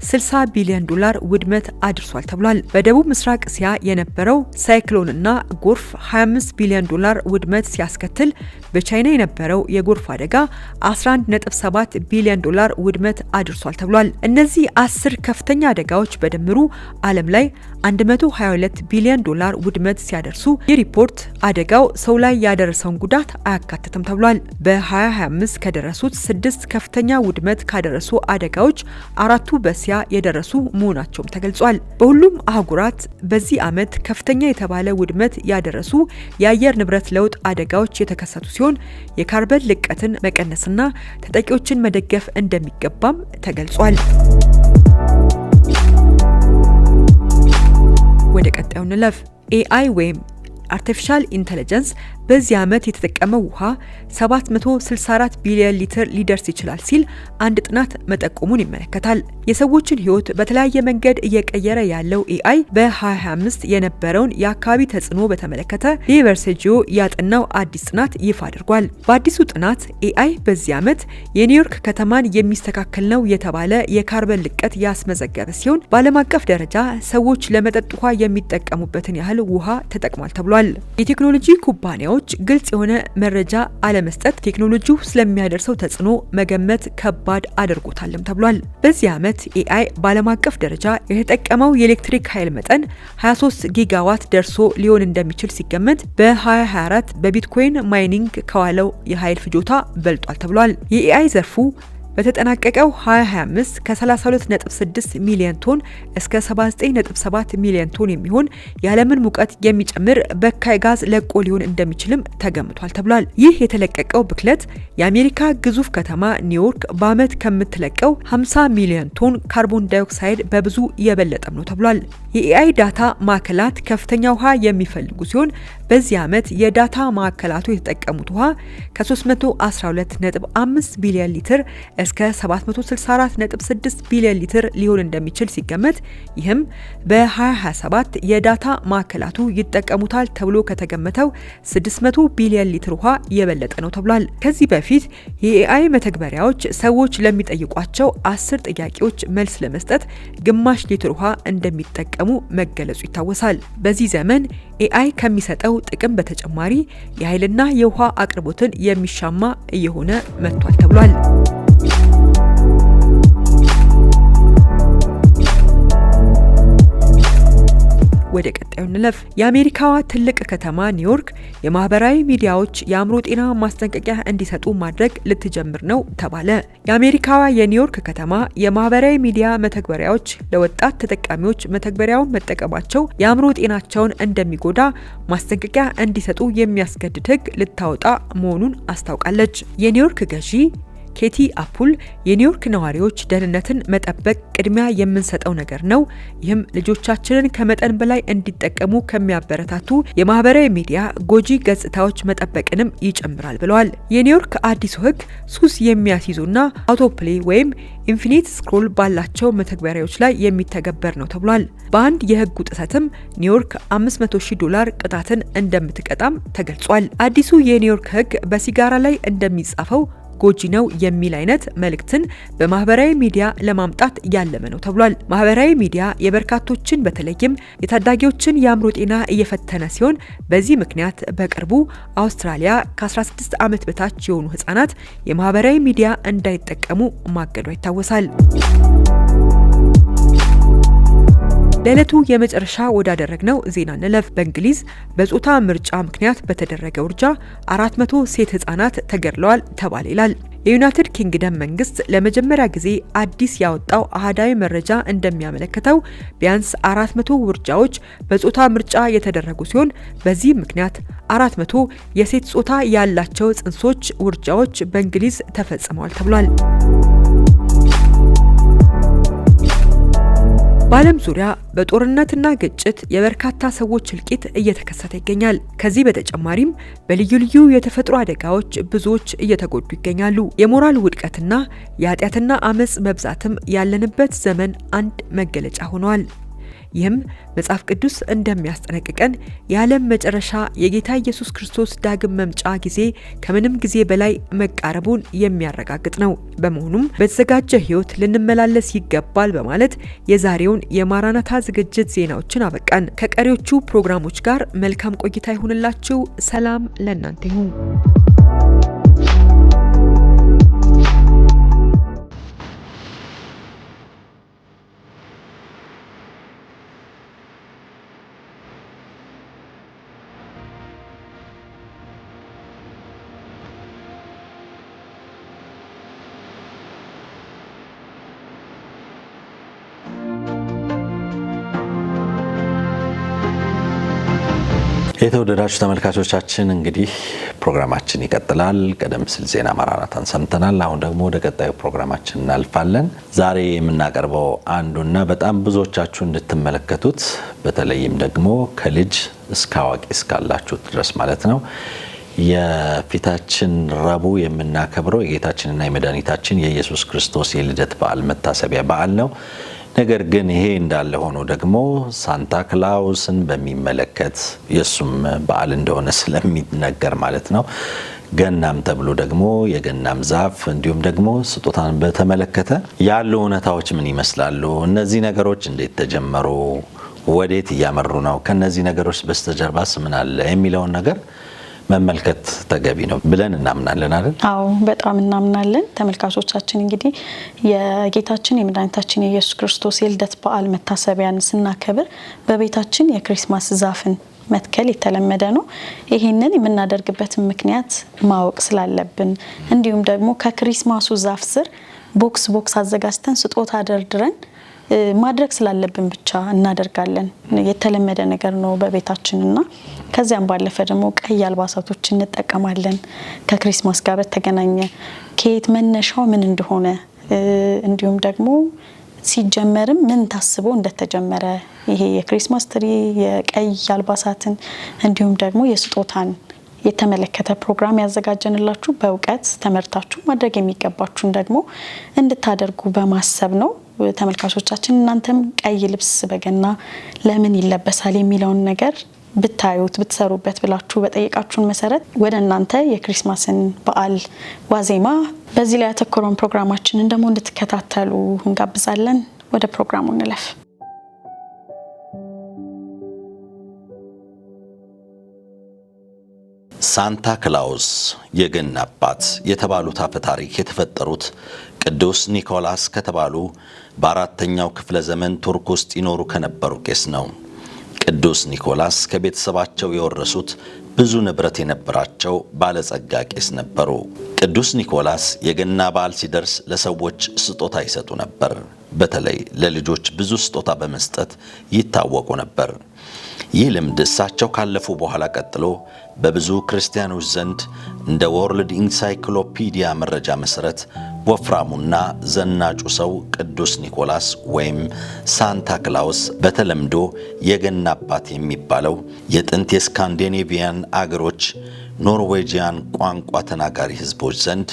60 ቢሊዮን ዶላር ውድመት አድርሷል ተብሏል። በደቡብ ምስራቅ እስያ የነበረው ሳይክሎንና ጎርፍ 25 ቢሊዮን ዶላር ውድመት ሲያስከትል በቻይና የነበረው የጎርፍ አደጋ 11.7 ቢሊዮን ዶላር ውድመት አድርሷል ተብሏል። እነዚህ 10 ከፍተኛ አደጋዎች በድምሩ ዓለም ላይ 122 ቢሊዮን ዶላር ውድመት ሲያደርሱ ይህ ሪፖርት አደጋው ሰው ላይ ያደረሰውን ጉዳት አያካትትም ተብሏል። በ2025 ከደረሱት 6 ከፍተኛ ውድመት ካደረሱ አደጋዎች 4ቱ በእስያ የደረሱ መሆናቸውም ተገልጿል። በሁሉም አህጉራት በዚህ ዓመት ከፍተኛ የተባለ ውድመት ያደረሱ የአየር ንብረት ለውጥ አደጋዎች የተከሰቱ ሲሆን የካርበን ልቀትን መቀነስና ተጠቂዎችን መደገፍ እንደሚገባም ተገልጿል። ወደ ቀጣዩ እንለፍ። ኤአይ ወይም አርቲፊሻል ኢንተለጀንስ በዚህ ዓመት የተጠቀመው ውሃ 764 ቢሊዮን ሊትር ሊደርስ ይችላል ሲል አንድ ጥናት መጠቆሙን ይመለከታል። የሰዎችን ሕይወት በተለያየ መንገድ እየቀየረ ያለው AI በ2025 የነበረውን የአካባቢ ተጽዕኖ በተመለከተ ሊቨርሴጂዮ ያጠናው አዲስ ጥናት ይፋ አድርጓል። በአዲሱ ጥናት AI በዚህ ዓመት የኒውዮርክ ከተማን የሚስተካከል ነው የተባለ የካርበን ልቀት ያስመዘገበ ሲሆን በዓለም አቀፍ ደረጃ ሰዎች ለመጠጥ ውሃ የሚጠቀሙበትን ያህል ውሃ ተጠቅሟል ተብሏል። የቴክኖሎጂ ኩባንያዎች ግልጽ የሆነ መረጃ አለመስጠት ቴክኖሎጂው ስለሚያደርሰው ተጽዕኖ መገመት ከባድ አድርጎታልም ተብሏል። በዚህ ዓመት AI በዓለም አቀፍ ደረጃ የተጠቀመው የኤሌክትሪክ ኃይል መጠን 23 ጊጋዋት ደርሶ ሊሆን እንደሚችል ሲገመት በ2024 በቢትኮይን ማይኒንግ ከዋለው የኃይል ፍጆታ በልጧል ተብሏል። የAI ዘርፉ በተጠናቀቀው 2025 ከ32.6 ሚሊዮን ቶን እስከ 79.7 ሚሊዮን ቶን የሚሆን የዓለምን ሙቀት የሚጨምር በካይ ጋዝ ለቆ ሊሆን እንደሚችልም ተገምቷል ተብሏል። ይህ የተለቀቀው ብክለት የአሜሪካ ግዙፍ ከተማ ኒውዮርክ በዓመት ከምትለቀው 50 ሚሊዮን ቶን ካርቦን ዳይኦክሳይድ በብዙ የበለጠም ነው ተብሏል። የAI ዳታ ማዕከላት ከፍተኛ ውሃ የሚፈልጉ ሲሆን በዚህ ዓመት የዳታ ማዕከላቱ የተጠቀሙት ውሃ ከ312.5 ቢሊዮን ሊትር እስከ 764.6 ቢሊዮን ሊትር ሊሆን እንደሚችል ሲገመት ይህም በ2027 የዳታ ማዕከላቱ ይጠቀሙታል ተብሎ ከተገመተው 600 ቢሊዮን ሊትር ውሃ የበለጠ ነው ተብሏል። ከዚህ በፊት የAI መተግበሪያዎች ሰዎች ለሚጠይቋቸው 10 ጥያቄዎች መልስ ለመስጠት ግማሽ ሊትር ውሃ እንደሚጠቀሙ መገለጹ ይታወሳል። በዚህ ዘመን AI ከሚሰጠው ጥቅም በተጨማሪ የኃይልና የውሃ አቅርቦትን የሚሻማ እየሆነ መጥቷል ተብሏል። ወደ ቀጣዩ እንለፍ። የአሜሪካዋ ትልቅ ከተማ ኒውዮርክ የማህበራዊ ሚዲያዎች የአእምሮ ጤና ማስጠንቀቂያ እንዲሰጡ ማድረግ ልትጀምር ነው ተባለ። የአሜሪካዋ የኒውዮርክ ከተማ የማህበራዊ ሚዲያ መተግበሪያዎች ለወጣት ተጠቃሚዎች መተግበሪያውን መጠቀማቸው የአእምሮ ጤናቸውን እንደሚጎዳ ማስጠንቀቂያ እንዲሰጡ የሚያስገድድ ሕግ ልታወጣ መሆኑን አስታውቃለች። የኒውዮርክ ገዢ ኬቲ አፑል የኒውዮርክ ነዋሪዎች ደህንነትን መጠበቅ ቅድሚያ የምንሰጠው ነገር ነው፣ ይህም ልጆቻችንን ከመጠን በላይ እንዲጠቀሙ ከሚያበረታቱ የማህበራዊ ሚዲያ ጎጂ ገጽታዎች መጠበቅንም ይጨምራል ብለዋል። የኒውዮርክ አዲሱ ሕግ ሱስ የሚያስይዙና አውቶፕሌይ ወይም ኢንፊኒት ስክሮል ባላቸው መተግበሪያዎች ላይ የሚተገበር ነው ተብሏል። በአንድ የህጉ ጥሰትም ኒውዮርክ $500,000 ቅጣትን እንደምትቀጣም ተገልጿል። አዲሱ የኒውዮርክ ሕግ በሲጋራ ላይ እንደሚጻፈው ጎጂ ነው የሚል አይነት መልእክትን በማህበራዊ ሚዲያ ለማምጣት ያለመ ነው ተብሏል። ማህበራዊ ሚዲያ የበርካቶችን በተለይም የታዳጊዎችን የአእምሮ ጤና እየፈተነ ሲሆን በዚህ ምክንያት በቅርቡ አውስትራሊያ ከ16 ዓመት በታች የሆኑ ህጻናት የማህበራዊ ሚዲያ እንዳይጠቀሙ ማገዷ ይታወሳል። ለዕለቱ የመጨረሻ ወዳደረግነው ዜና እንለፍ። በእንግሊዝ በጾታ ምርጫ ምክንያት በተደረገ ውርጃ 400 ሴት ህጻናት ተገድለዋል ተባለ ይላል። የዩናይትድ ኪንግደም መንግስት ለመጀመሪያ ጊዜ አዲስ ያወጣው አሃዳዊ መረጃ እንደሚያመለክተው ቢያንስ 400 ውርጃዎች በጾታ ምርጫ የተደረጉ ሲሆን በዚህ ምክንያት 400 የሴት ጾታ ያላቸው ጽንሶች ውርጃዎች በእንግሊዝ ተፈጽመዋል ተብሏል። በዓለም ዙሪያ በጦርነትና ግጭት የበርካታ ሰዎች እልቂት እየተከሰተ ይገኛል። ከዚህ በተጨማሪም በልዩ ልዩ የተፈጥሮ አደጋዎች ብዙዎች እየተጎዱ ይገኛሉ። የሞራል ውድቀትና የኃጢአትና አመጽ መብዛትም ያለንበት ዘመን አንድ መገለጫ ሆኗል። ይህም መጽሐፍ ቅዱስ እንደሚያስጠነቅቀን የዓለም መጨረሻ የጌታ ኢየሱስ ክርስቶስ ዳግም መምጫ ጊዜ ከምንም ጊዜ በላይ መቃረቡን የሚያረጋግጥ ነው። በመሆኑም በተዘጋጀ ሕይወት ልንመላለስ ይገባል በማለት የዛሬውን የማራናታ ዝግጅት ዜናዎችን አበቃን። ከቀሪዎቹ ፕሮግራሞች ጋር መልካም ቆይታ ይሁንላችሁ። ሰላም ለእናንተ ይሁን። የተወደዳችሁ ተመልካቾቻችን እንግዲህ ፕሮግራማችን ይቀጥላል። ቀደም ሲል ዜና ማራናታን ሰምተናል። አሁን ደግሞ ወደ ቀጣዩ ፕሮግራማችን እናልፋለን። ዛሬ የምናቀርበው አንዱና በጣም ብዙዎቻችሁ እንድትመለከቱት በተለይም ደግሞ ከልጅ እስከ አዋቂ እስካላችሁት ድረስ ማለት ነው የፊታችን ረቡዕ የምናከብረው የጌታችንና የመድኃኒታችን የኢየሱስ ክርስቶስ የልደት በዓል መታሰቢያ በዓል ነው። ነገር ግን ይሄ እንዳለ ሆኖ ደግሞ ሳንታ ክላውስን በሚመለከት የሱም በዓል እንደሆነ ስለሚነገር ማለት ነው ገናም ተብሎ ደግሞ የገናም ዛፍ እንዲሁም ደግሞ ስጦታን በተመለከተ ያሉ እውነታዎች ምን ይመስላሉ? እነዚህ ነገሮች እንዴት ተጀመሩ? ወዴት እያመሩ ነው? ከነዚህ ነገሮች በስተጀርባስ ምን አለ የሚለውን ነገር መመልከት ተገቢ ነው ብለን እናምናለን አይደል? አዎ በጣም እናምናለን። ተመልካቾቻችን እንግዲህ የጌታችን የመድኃኒታችን የኢየሱስ ክርስቶስ የልደት በዓል መታሰቢያን ስናከብር በቤታችን የክሪስማስ ዛፍን መትከል የተለመደ ነው። ይሄንን የምናደርግበትን ምክንያት ማወቅ ስላለብን እንዲሁም ደግሞ ከክሪስማሱ ዛፍ ስር ቦክስ አዘጋጅተን ስጦታ ደርድረን ማድረግ ስላለብን ብቻ እናደርጋለን። የተለመደ ነገር ነው በቤታችንና ከዚያም ባለፈ ደግሞ ቀይ አልባሳቶች እንጠቀማለን። ከክሪስማስ ጋር በተገናኘ ከየት መነሻው ምን እንደሆነ እንዲሁም ደግሞ ሲጀመርም ምን ታስቦ እንደተጀመረ ይሄ የክሪስማስ ትሪ የቀይ አልባሳትን እንዲሁም ደግሞ የስጦታን የተመለከተ ፕሮግራም ያዘጋጀንላችሁ በእውቀት ተመርታችሁ ማድረግ የሚገባችሁን ደግሞ እንድታደርጉ በማሰብ ነው። ተመልካቾቻችን እናንተም ቀይ ልብስ በገና ለምን ይለበሳል የሚለውን ነገር ብታዩት ብትሰሩበት ብላችሁ በጠየቃችሁን መሰረት ወደ እናንተ የክሪስማስን በዓል ዋዜማ በዚህ ላይ ያተኮረውን ፕሮግራማችንን ደግሞ እንድትከታተሉ እንጋብዛለን። ወደ ፕሮግራሙ እንለፍ። ሳንታ ክላውስ የገና አባት የተባሉት አፈ ታሪክ የተፈጠሩት ቅዱስ ኒኮላስ ከተባሉ በአራተኛው ክፍለ ዘመን ቱርክ ውስጥ ይኖሩ ከነበሩ ቄስ ነው። ቅዱስ ኒኮላስ ከቤተሰባቸው የወረሱት ብዙ ንብረት የነበራቸው ባለጸጋ ቄስ ነበሩ። ቅዱስ ኒኮላስ የገና በዓል ሲደርስ ለሰዎች ስጦታ ይሰጡ ነበር። በተለይ ለልጆች ብዙ ስጦታ በመስጠት ይታወቁ ነበር። ይህ ልምድ እሳቸው ካለፉ በኋላ ቀጥሎ በብዙ ክርስቲያኖች ዘንድ እንደ ወርልድ ኢንሳይክሎፒዲያ መረጃ መሰረት ወፍራሙና ዘናጩ ሰው ቅዱስ ኒኮላስ ወይም ሳንታ ክላውስ በተለምዶ የገና አባት የሚባለው የጥንት የስካንዲኔቪያን አገሮች ኖርዌጂያን ቋንቋ ተናጋሪ ህዝቦች ዘንድ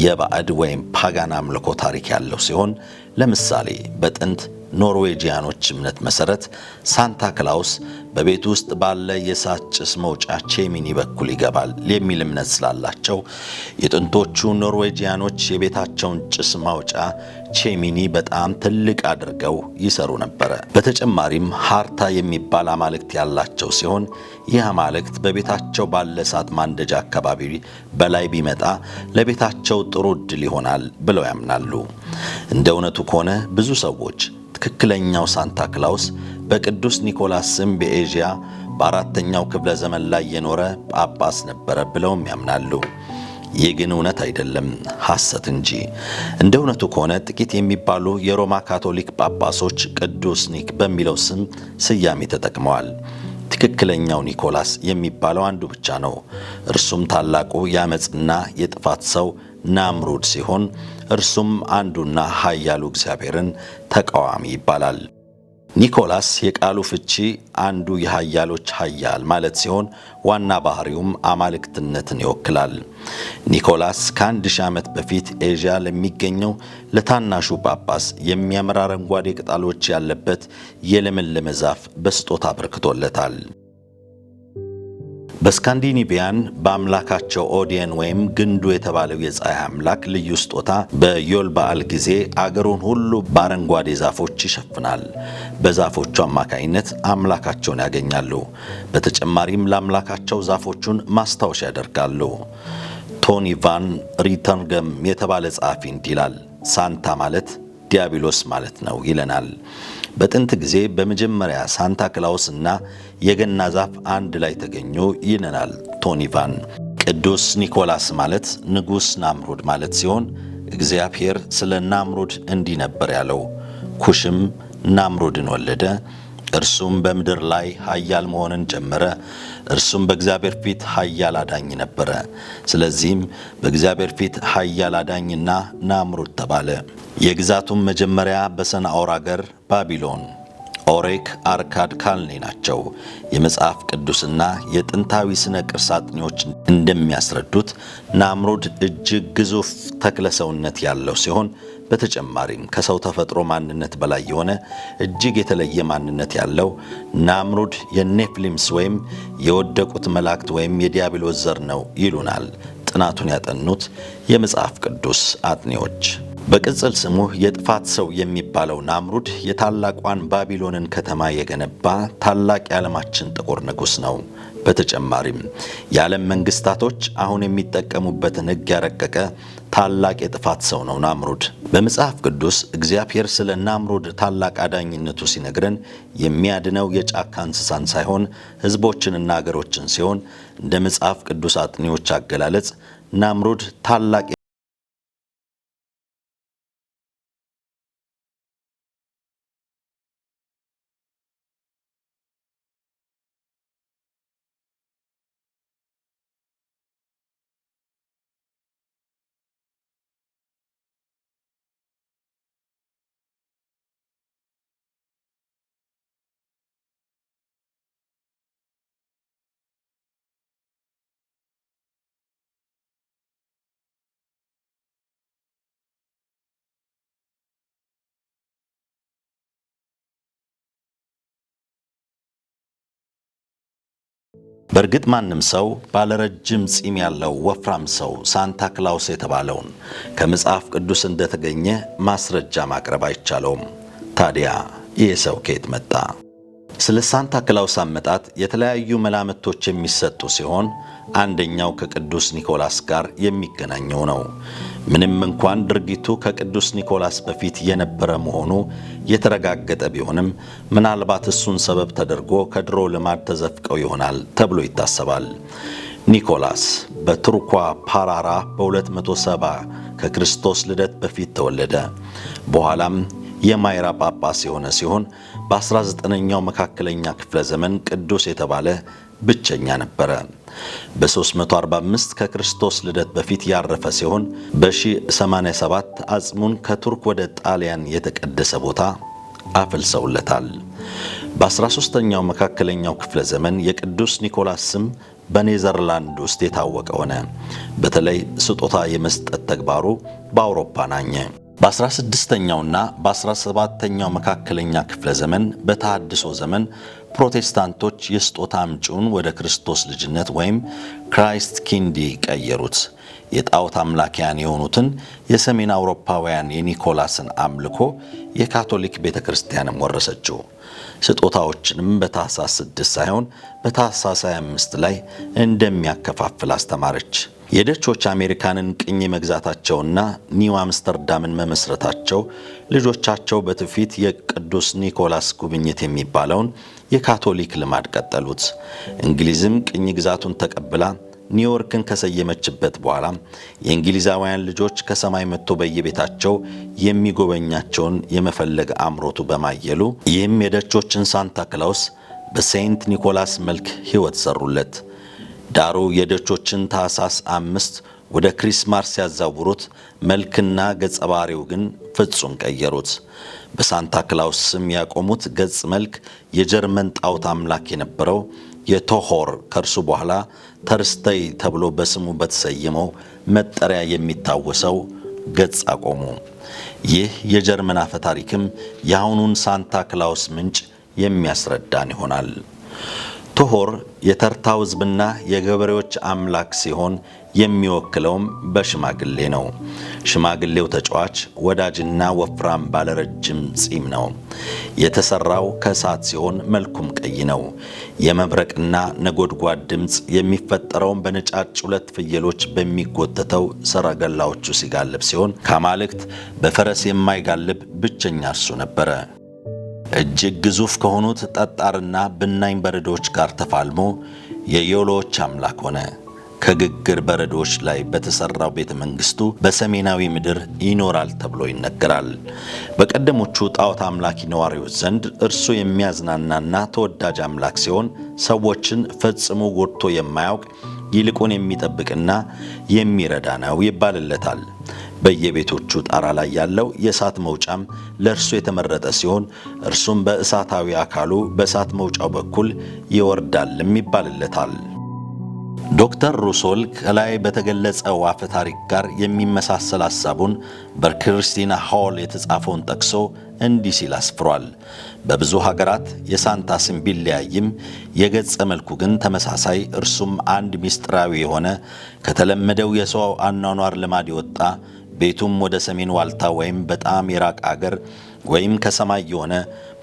የባዕድ ወይም ፓጋን አምልኮ ታሪክ ያለው ሲሆን ለምሳሌ በጥንት ኖርዌጂያኖች እምነት መሰረት ሳንታ ክላውስ በቤት ውስጥ ባለ የእሳት ጭስ መውጫ ቼሚኒ በኩል ይገባል የሚል እምነት ስላላቸው የጥንቶቹ ኖርዌጂያኖች የቤታቸውን ጭስ ማውጫ ቼሚኒ በጣም ትልቅ አድርገው ይሰሩ ነበር። በተጨማሪም ሃርታ የሚባል አማልክት ያላቸው ሲሆን ይህ አማልክት በቤታቸው ባለ እሳት ማንደጃ አካባቢ በላይ ቢመጣ ለቤታቸው ጥሩ ዕድል ይሆናል ብለው ያምናሉ። እንደ እውነቱ ከሆነ ብዙ ሰዎች ትክክለኛው ሳንታ ክላውስ በቅዱስ ኒኮላስ ስም በኤዥያ በአራተኛው ክፍለ ዘመን ላይ የኖረ ጳጳስ ነበረ ብለውም ያምናሉ። ይህ ግን እውነት አይደለም፣ ሐሰት እንጂ። እንደ እውነቱ ከሆነ ጥቂት የሚባሉ የሮማ ካቶሊክ ጳጳሶች ቅዱስ ኒክ በሚለው ስም ስያሜ ተጠቅመዋል። ትክክለኛው ኒኮላስ የሚባለው አንዱ ብቻ ነው። እርሱም ታላቁ የአመጽና የጥፋት ሰው ናምሩድ ሲሆን እርሱም አንዱና ኃያሉ እግዚአብሔርን ተቃዋሚ ይባላል። ኒኮላስ የቃሉ ፍቺ አንዱ የኃያሎች ኃያል ማለት ሲሆን ዋና ባህሪውም አማልክትነትን ይወክላል። ኒኮላስ ከ1000 ዓመት በፊት ኤዥያ ለሚገኘው ለታናሹ ጳጳስ የሚያምር አረንጓዴ ቅጠሎች ያለበት የለመለመ ዛፍ በስጦታ አበርክቶለታል። በስካንዲኔቪያን በአምላካቸው ኦዲየን ወይም ግንዱ የተባለው የፀሐይ አምላክ ልዩ ስጦታ በዮል በዓል ጊዜ አገሩን ሁሉ በአረንጓዴ ዛፎች ይሸፍናል። በዛፎቹ አማካይነት አምላካቸውን ያገኛሉ። በተጨማሪም ለአምላካቸው ዛፎቹን ማስታወሻ ያደርጋሉ። ቶኒ ቫን ሪተርንገም የተባለ ጸሐፊ እንዲህ ይላል፣ ሳንታ ማለት ዲያብሎስ ማለት ነው ይለናል። በጥንት ጊዜ በመጀመሪያ ሳንታ ክላውስ እና የገና ዛፍ አንድ ላይ ተገኙ ይለናል ቶኒ ቫን። ቅዱስ ኒኮላስ ማለት ንጉሥ ናምሩድ ማለት ሲሆን እግዚአብሔር ስለ ናምሩድ እንዲህ ነበር ያለው፣ ኩሽም ናምሩድን ወለደ፣ እርሱም በምድር ላይ ኃያል መሆንን ጀመረ፣ እርሱም በእግዚአብሔር ፊት ኃያል አዳኝ ነበረ። ስለዚህም በእግዚአብሔር ፊት ኃያል አዳኝና ናምሩድ ተባለ። የግዛቱም መጀመሪያ በሰናዖር አገር ባቢሎን ኦሬክ አርካድ ካልኔ ናቸው። የመጽሐፍ ቅዱስና የጥንታዊ ስነ ቅርስ አጥኚዎች እንደሚያስረዱት ናምሩድ እጅግ ግዙፍ ተክለ ሰውነት ያለው ሲሆን በተጨማሪም ከሰው ተፈጥሮ ማንነት በላይ የሆነ እጅግ የተለየ ማንነት ያለው ናምሩድ የኔፍሊምስ ወይም የወደቁት መላእክት ወይም የዲያብሎስ ዘር ነው ይሉናል ጥናቱን ያጠኑት የመጽሐፍ ቅዱስ አጥኚዎች። በቅጽል ስሙ የጥፋት ሰው የሚባለው ናምሩድ የታላቋን ባቢሎንን ከተማ የገነባ ታላቅ የዓለማችን ጥቁር ንጉሥ ነው። በተጨማሪም የዓለም መንግስታቶች አሁን የሚጠቀሙበትን ሕግ ያረቀቀ ታላቅ የጥፋት ሰው ነው ናምሩድ። በመጽሐፍ ቅዱስ እግዚአብሔር ስለ ናምሩድ ታላቅ አዳኝነቱ ሲነግረን የሚያድነው የጫካ እንስሳን ሳይሆን ሕዝቦችንና አገሮችን ሲሆን እንደ መጽሐፍ ቅዱስ አጥኚዎች አገላለጽ ናምሩድ ታላቅ በእርግጥ ማንም ሰው ባለረጅም ጺም ያለው ወፍራም ሰው ሳንታ ክላውስ የተባለውን ከመጽሐፍ ቅዱስ እንደተገኘ ማስረጃ ማቅረብ አይቻለውም። ታዲያ ይህ ሰው ከየት መጣ? ስለ ሳንታ ክላውስ አመጣጥ የተለያዩ መላምቶች የሚሰጡ ሲሆን አንደኛው ከቅዱስ ኒኮላስ ጋር የሚገናኘው ነው። ምንም እንኳን ድርጊቱ ከቅዱስ ኒኮላስ በፊት የነበረ መሆኑ የተረጋገጠ ቢሆንም ምናልባት እሱን ሰበብ ተደርጎ ከድሮ ልማድ ተዘፍቀው ይሆናል ተብሎ ይታሰባል። ኒኮላስ በቱርኳ ፓራራ በ270 ከክርስቶስ ልደት በፊት ተወለደ። በኋላም የማይራ ጳጳስ የሆነ ሲሆን በ19ኛው መካከለኛ ክፍለ ዘመን ቅዱስ የተባለ ብቸኛ ነበረ። በ345 ከክርስቶስ ልደት በፊት ያረፈ ሲሆን በ1087 አጽሙን ከቱርክ ወደ ጣሊያን የተቀደሰ ቦታ አፈልሰውለታል። በ13ኛው መካከለኛው ክፍለ ዘመን የቅዱስ ኒኮላስ ስም በኔዘርላንድ ውስጥ የታወቀ ሆነ። በተለይ ስጦታ የመስጠት ተግባሩ በአውሮፓ ናኘ። በ16ኛውና በ17ኛው መካከለኛ ክፍለ ዘመን በተሐድሶ ዘመን ፕሮቴስታንቶች የስጦታ አምጪውን ወደ ክርስቶስ ልጅነት ወይም ክራይስት ኪንዲ ቀየሩት። የጣዖት አምላኪያን የሆኑትን የሰሜን አውሮፓውያን የኒኮላስን አምልኮ የካቶሊክ ቤተክርስቲያንም ወረሰችው። ስጦታዎችንም በታኅሳስ 6 ሳይሆን በታኅሳስ 25 ላይ እንደሚያከፋፍል አስተማረች። የደቾች አሜሪካንን ቅኝ መግዛታቸውና ኒው አምስተርዳምን መመስረታቸው ልጆቻቸው በትውፊት የቅዱስ ኒኮላስ ጉብኝት የሚባለውን የካቶሊክ ልማድ ቀጠሉት። እንግሊዝም ቅኝ ግዛቱን ተቀብላ ኒውዮርክን ከሰየመችበት በኋላ የእንግሊዛውያን ልጆች ከሰማይ መጥቶ በየቤታቸው የሚጎበኛቸውን የመፈለግ አምሮቱ በማየሉ ይህም የደቾችን ሳንታ ክላውስ በሴንት ኒኮላስ መልክ ሕይወት ሰሩለት። ዳሩ የደቾችን ታኅሳስ 5 ወደ ክሪስማስ ሲያዛውሩት መልክና ገጸ ባህሪው ግን ፍጹም ቀየሩት። በሳንታ ክላውስ ስም ያቆሙት ገጽ መልክ የጀርመን ጣዖት አምላክ የነበረው የቶሆር ከእርሱ በኋላ ተርስተይ ተብሎ በስሙ በተሰየመው መጠሪያ የሚታወሰው ገጽ አቆሙ። ይህ የጀርመን አፈ ታሪክም የአሁኑን ሳንታ ክላውስ ምንጭ የሚያስረዳን ይሆናል። ቶሆር የተርታው ሕዝብና የገበሬዎች አምላክ ሲሆን የሚወክለውም በሽማግሌ ነው። ሽማግሌው ተጫዋች፣ ወዳጅና ወፍራም ባለረጅም ጺም ነው። የተሰራው ከእሳት ሲሆን መልኩም ቀይ ነው። የመብረቅና ነጎድጓድ ድምፅ የሚፈጠረውም በነጫጭ 2 ፍየሎች በሚጎተተው ሰረገላዎቹ ሲጋልብ ሲሆን ከአማልክት በፈረስ የማይጋልብ ብቸኛ እርሱ ነበረ። እጅግ ግዙፍ ከሆኑት ጠጣርና ብናኝ በረዶች ጋር ተፋልሞ የዮሎዎች አምላክ ሆነ። ከግግር በረዶች ላይ በተሰራው ቤተ መንግስቱ በሰሜናዊ ምድር ይኖራል ተብሎ ይነገራል። በቀደሞቹ ጣዖት አምላኪ ነዋሪዎች ዘንድ እርሱ የሚያዝናናና ተወዳጅ አምላክ ሲሆን ሰዎችን ፈጽሞ ጎድቶ የማያውቅ ይልቁን የሚጠብቅና የሚረዳ ነው ይባልለታል። በየቤቶቹ ጣራ ላይ ያለው የእሳት መውጫም ለእርሱ የተመረጠ ሲሆን እርሱም በእሳታዊ አካሉ በእሳት መውጫው በኩል ይወርዳልም ይባልለታል። ዶክተር ሩሶል ከላይ በተገለጸው አፈ ታሪክ ጋር የሚመሳሰል ሐሳቡን በክሪስቲና ሆል የተጻፈውን ጠቅሶ እንዲህ ሲል አስፍሯል። በብዙ ሀገራት የሳንታ ስም ቢለያይም የገጸ መልኩ ግን ተመሳሳይ፣ እርሱም አንድ ምስጢራዊ የሆነ ከተለመደው የሰው አኗኗር ልማድ የወጣ ቤቱም ወደ ሰሜን ዋልታ ወይም በጣም የራቀ አገር ወይም ከሰማይ የሆነ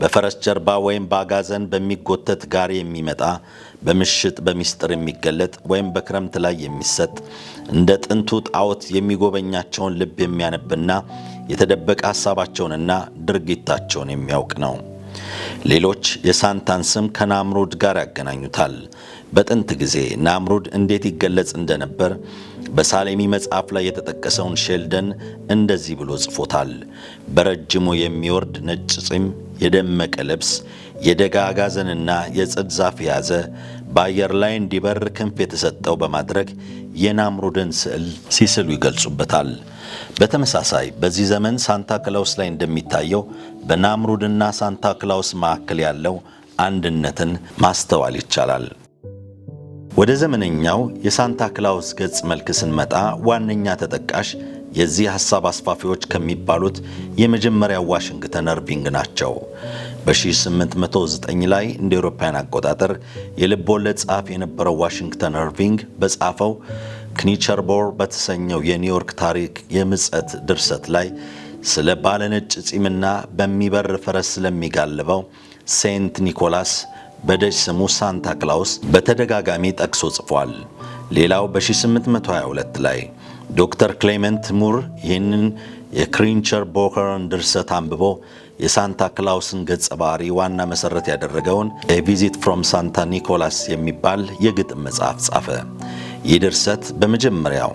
በፈረስ ጀርባ ወይም በአጋዘን በሚጎተት ጋሪ የሚመጣ በምሽት በሚስጥር የሚገለጥ ወይም በክረምት ላይ የሚሰጥ እንደ ጥንቱ ጣዖት የሚጎበኛቸውን ልብ የሚያነብና የተደበቀ ሐሳባቸውንና ድርጊታቸውን የሚያውቅ ነው። ሌሎች የሳንታን ስም ከናምሩድ ጋር ያገናኙታል። በጥንት ጊዜ ናምሩድ እንዴት ይገለጽ እንደነበር በሳሌሚ መጽሐፍ ላይ የተጠቀሰውን ሼልደን እንደዚህ ብሎ ጽፎታል። በረጅሙ የሚወርድ ነጭ ጺም፣ የደመቀ ልብስ፣ የደጋ አጋዘንና የጽድ ዛፍ የያዘ በአየር ላይ እንዲበር ክንፍ የተሰጠው በማድረግ የናምሩድን ስዕል ሲስሉ ይገልጹበታል። በተመሳሳይ በዚህ ዘመን ሳንታ ክላውስ ላይ እንደሚታየው በናምሩድና ሳንታ ክላውስ መካከል ያለው አንድነትን ማስተዋል ይቻላል። ወደ ዘመነኛው የሳንታ ክላውስ ገጽ መልክ ስንመጣ ዋነኛ ተጠቃሽ የዚህ ሐሳብ አስፋፊዎች ከሚባሉት የመጀመሪያው ዋሽንግተን እርቪንግ ናቸው። በ1809 ላይ እንደ አውሮፓውያን አቆጣጠር የልብ ወለድ ጸሐፊ የነበረው ዋሽንግተን እርቪንግ በጻፈው ክኒቸርቦር በተሰኘው የኒውዮርክ ታሪክ የምጸት ድርሰት ላይ ስለ ባለነጭ ጺምና በሚበር ፈረስ ስለሚጋልበው ሴንት ኒኮላስ በደጅ ስሙ ሳንታ ክላውስ በተደጋጋሚ ጠቅሶ ጽፏል። ሌላው በ1822 ላይ ዶክተር ክሌመንት ሙር ይህንን የክኒቸርቦርን ድርሰት አንብቦ የሳንታ ክላውስን ገጸ ባህሪ ዋና መሰረት ያደረገውን ኤ ቪዚት ፍሮም ሳንታ ኒኮላስ የሚባል የግጥም መጽሐፍ ጻፈ። ይህ ድርሰት በመጀመሪያው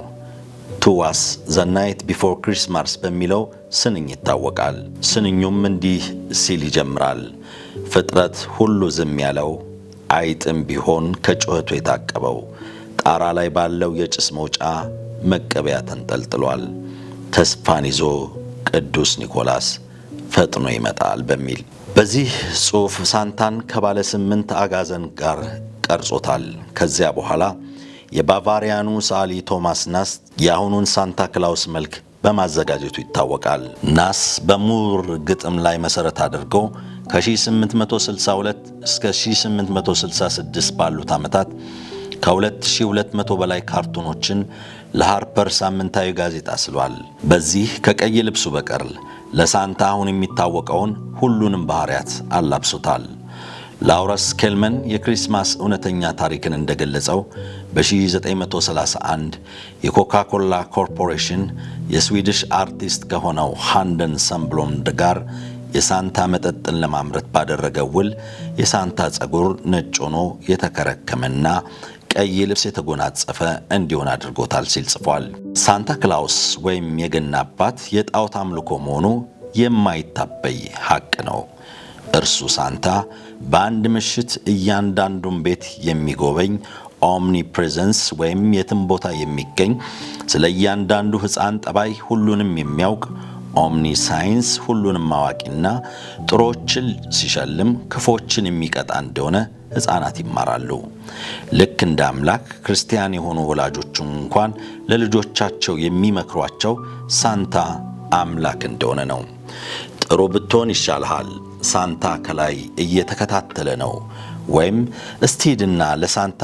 ቱ ዋስ ዘ ናይት ቢፎር ክሪስማስ በሚለው ስንኝ ይታወቃል። ስንኙም እንዲህ ሲል ይጀምራል። ፍጥረት ሁሉ ዝም ያለው፣ አይጥም ቢሆን ከጩኸቱ የታቀበው፣ ጣራ ላይ ባለው የጭስ መውጫ መቀበያ ተንጠልጥሏል። ተስፋን ይዞ ቅዱስ ኒኮላስ ፈጥኖ ይመጣል በሚል በዚህ ጽሑፍ ሳንታን ከባለ 8 አጋዘን ጋር ቀርጾታል። ከዚያ በኋላ የባቫሪያኑ ሰዓሊ ቶማስ ናስ የአሁኑን ሳንታ ክላውስ መልክ በማዘጋጀቱ ይታወቃል። ናስ በሙር ግጥም ላይ መሰረት አድርጎ ከ1862 እስከ 1866 ባሉት ዓመታት ከ2200 በላይ ካርቱኖችን ለሃርፐር ሳምንታዊ ጋዜጣ ስሏል። በዚህ ከቀይ ልብሱ በቀር ለሳንታ አሁን የሚታወቀውን ሁሉንም ባህሪያት አላብሶታል። ላውረስ ኬልመን የክሪስማስ እውነተኛ ታሪክን እንደገለጸው በ1931 የኮካ ኮላ ኮርፖሬሽን የስዊዲሽ አርቲስት ከሆነው ሃንደን ሰምብሎንድ ጋር የሳንታ መጠጥን ለማምረት ባደረገው ውል የሳንታ ጸጉር ነጭ ሆኖ የተከረከመና ቀይ ልብስ የተጎናጸፈ እንዲሆን አድርጎታል ሲል ጽፏል። ሳንታ ክላውስ ወይም የገና አባት የጣዖት አምልኮ መሆኑ የማይታበይ ሐቅ ነው። እርሱ ሳንታ በአንድ ምሽት እያንዳንዱን ቤት የሚጎበኝ ኦምኒ ፕሬዘንስ ወይም የትም ቦታ የሚገኝ ስለ እያንዳንዱ ሕፃን ጠባይ ሁሉንም የሚያውቅ ኦምኒ ሳይንስ ሁሉንም አዋቂና ጥሮችን ሲሸልም ክፎችን የሚቀጣ እንደሆነ ሕፃናት ይማራሉ። ልክ እንደ አምላክ ክርስቲያን የሆኑ ወላጆች እንኳን ለልጆቻቸው የሚመክሯቸው ሳንታ አምላክ እንደሆነ ነው። ጥሩ ብትሆን ይሻልሃል፣ ሳንታ ከላይ እየተከታተለ ነው፣ ወይም እስቲ ሂድና ለሳንታ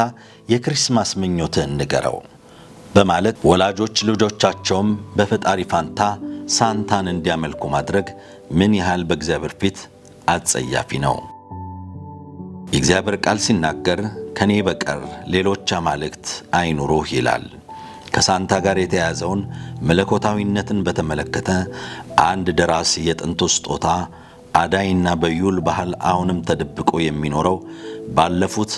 የክሪስማስ ምኞትህን ንገረው በማለት ወላጆች ልጆቻቸውም በፈጣሪ ፋንታ ሳንታን እንዲያመልኩ ማድረግ ምን ያህል በእግዚአብሔር ፊት አጸያፊ ነው። የእግዚአብሔር ቃል ሲናገር ከኔ በቀር ሌሎች አማልክት አይኑሩህ ይላል። ከሳንታ ጋር የተያያዘውን መለኮታዊነትን በተመለከተ አንድ ደራሲ የጥንቱ ስጦታ አዳይና በዩል ባህል አሁንም ተደብቆ የሚኖረው ባለፉት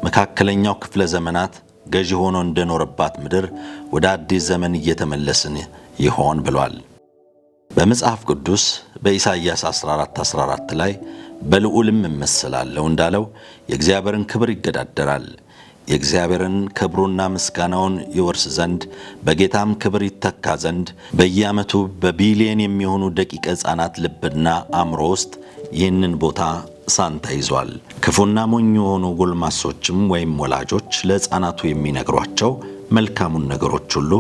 መካከለኛው ክፍለ ዘመናት ገዢ ሆኖ እንደኖረባት ምድር ወደ አዲስ ዘመን እየተመለስን ይሆን ብሏል። በመጽሐፍ ቅዱስ በኢሳይያስ 14:14 ላይ በልዑልም እመስላለሁ እንዳለው የእግዚአብሔርን ክብር ይገዳደራል። የእግዚአብሔርን ክብሩና ምስጋናውን ይወርስ ዘንድ በጌታም ክብር ይተካ ዘንድ በየዓመቱ በቢሊየን የሚሆኑ ደቂቀ ሕፃናት ልብና አእምሮ ውስጥ ይህንን ቦታ ሳንታ ይዟል። ክፉና ሞኝ የሆኑ ጎልማሶችም ወይም ወላጆች ለሕፃናቱ የሚነግሯቸው መልካሙን ነገሮች ሁሉ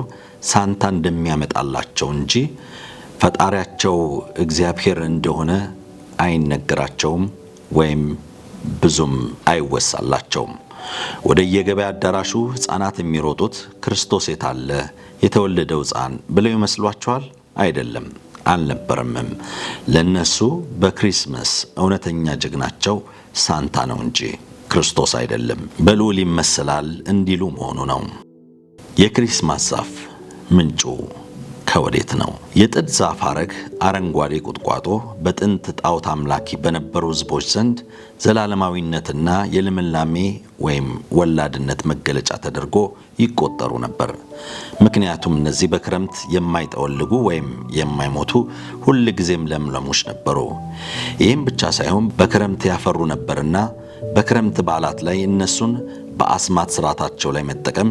ሳንታ እንደሚያመጣላቸው እንጂ ፈጣሪያቸው እግዚአብሔር እንደሆነ አይነገራቸውም ወይም ብዙም አይወሳላቸውም። ወደ የገበያ አዳራሹ ሕፃናት የሚሮጡት ክርስቶስ የታለ የተወለደው ሕፃን ብለው ይመስሏቸዋል? አይደለም፣ አልነበረምም። ለነሱ በክሪስመስ እውነተኛ ጀግናቸው ሳንታ ነው እንጂ ክርስቶስ አይደለም። በልዑል ይመሰላል እንዲሉ መሆኑ ነው። የክሪስማስ ዛፍ ምንጩ ከወዴት ነው? የጥድ ዛፍ ሐረግ አረንጓዴ ቁጥቋጦ በጥንት ጣዖት አምላኪ በነበሩ ሕዝቦች ዘንድ ዘላለማዊነትና የልምላሜ ወይም ወላድነት መገለጫ ተደርጎ ይቆጠሩ ነበር። ምክንያቱም እነዚህ በክረምት የማይጠወልጉ ወይም የማይሞቱ ሁል ጊዜም ለምለሞች ነበሩ። ይህም ብቻ ሳይሆን በክረምት ያፈሩ ነበርና በክረምት በዓላት ላይ እነሱን በአስማት ስርዓታቸው ላይ መጠቀም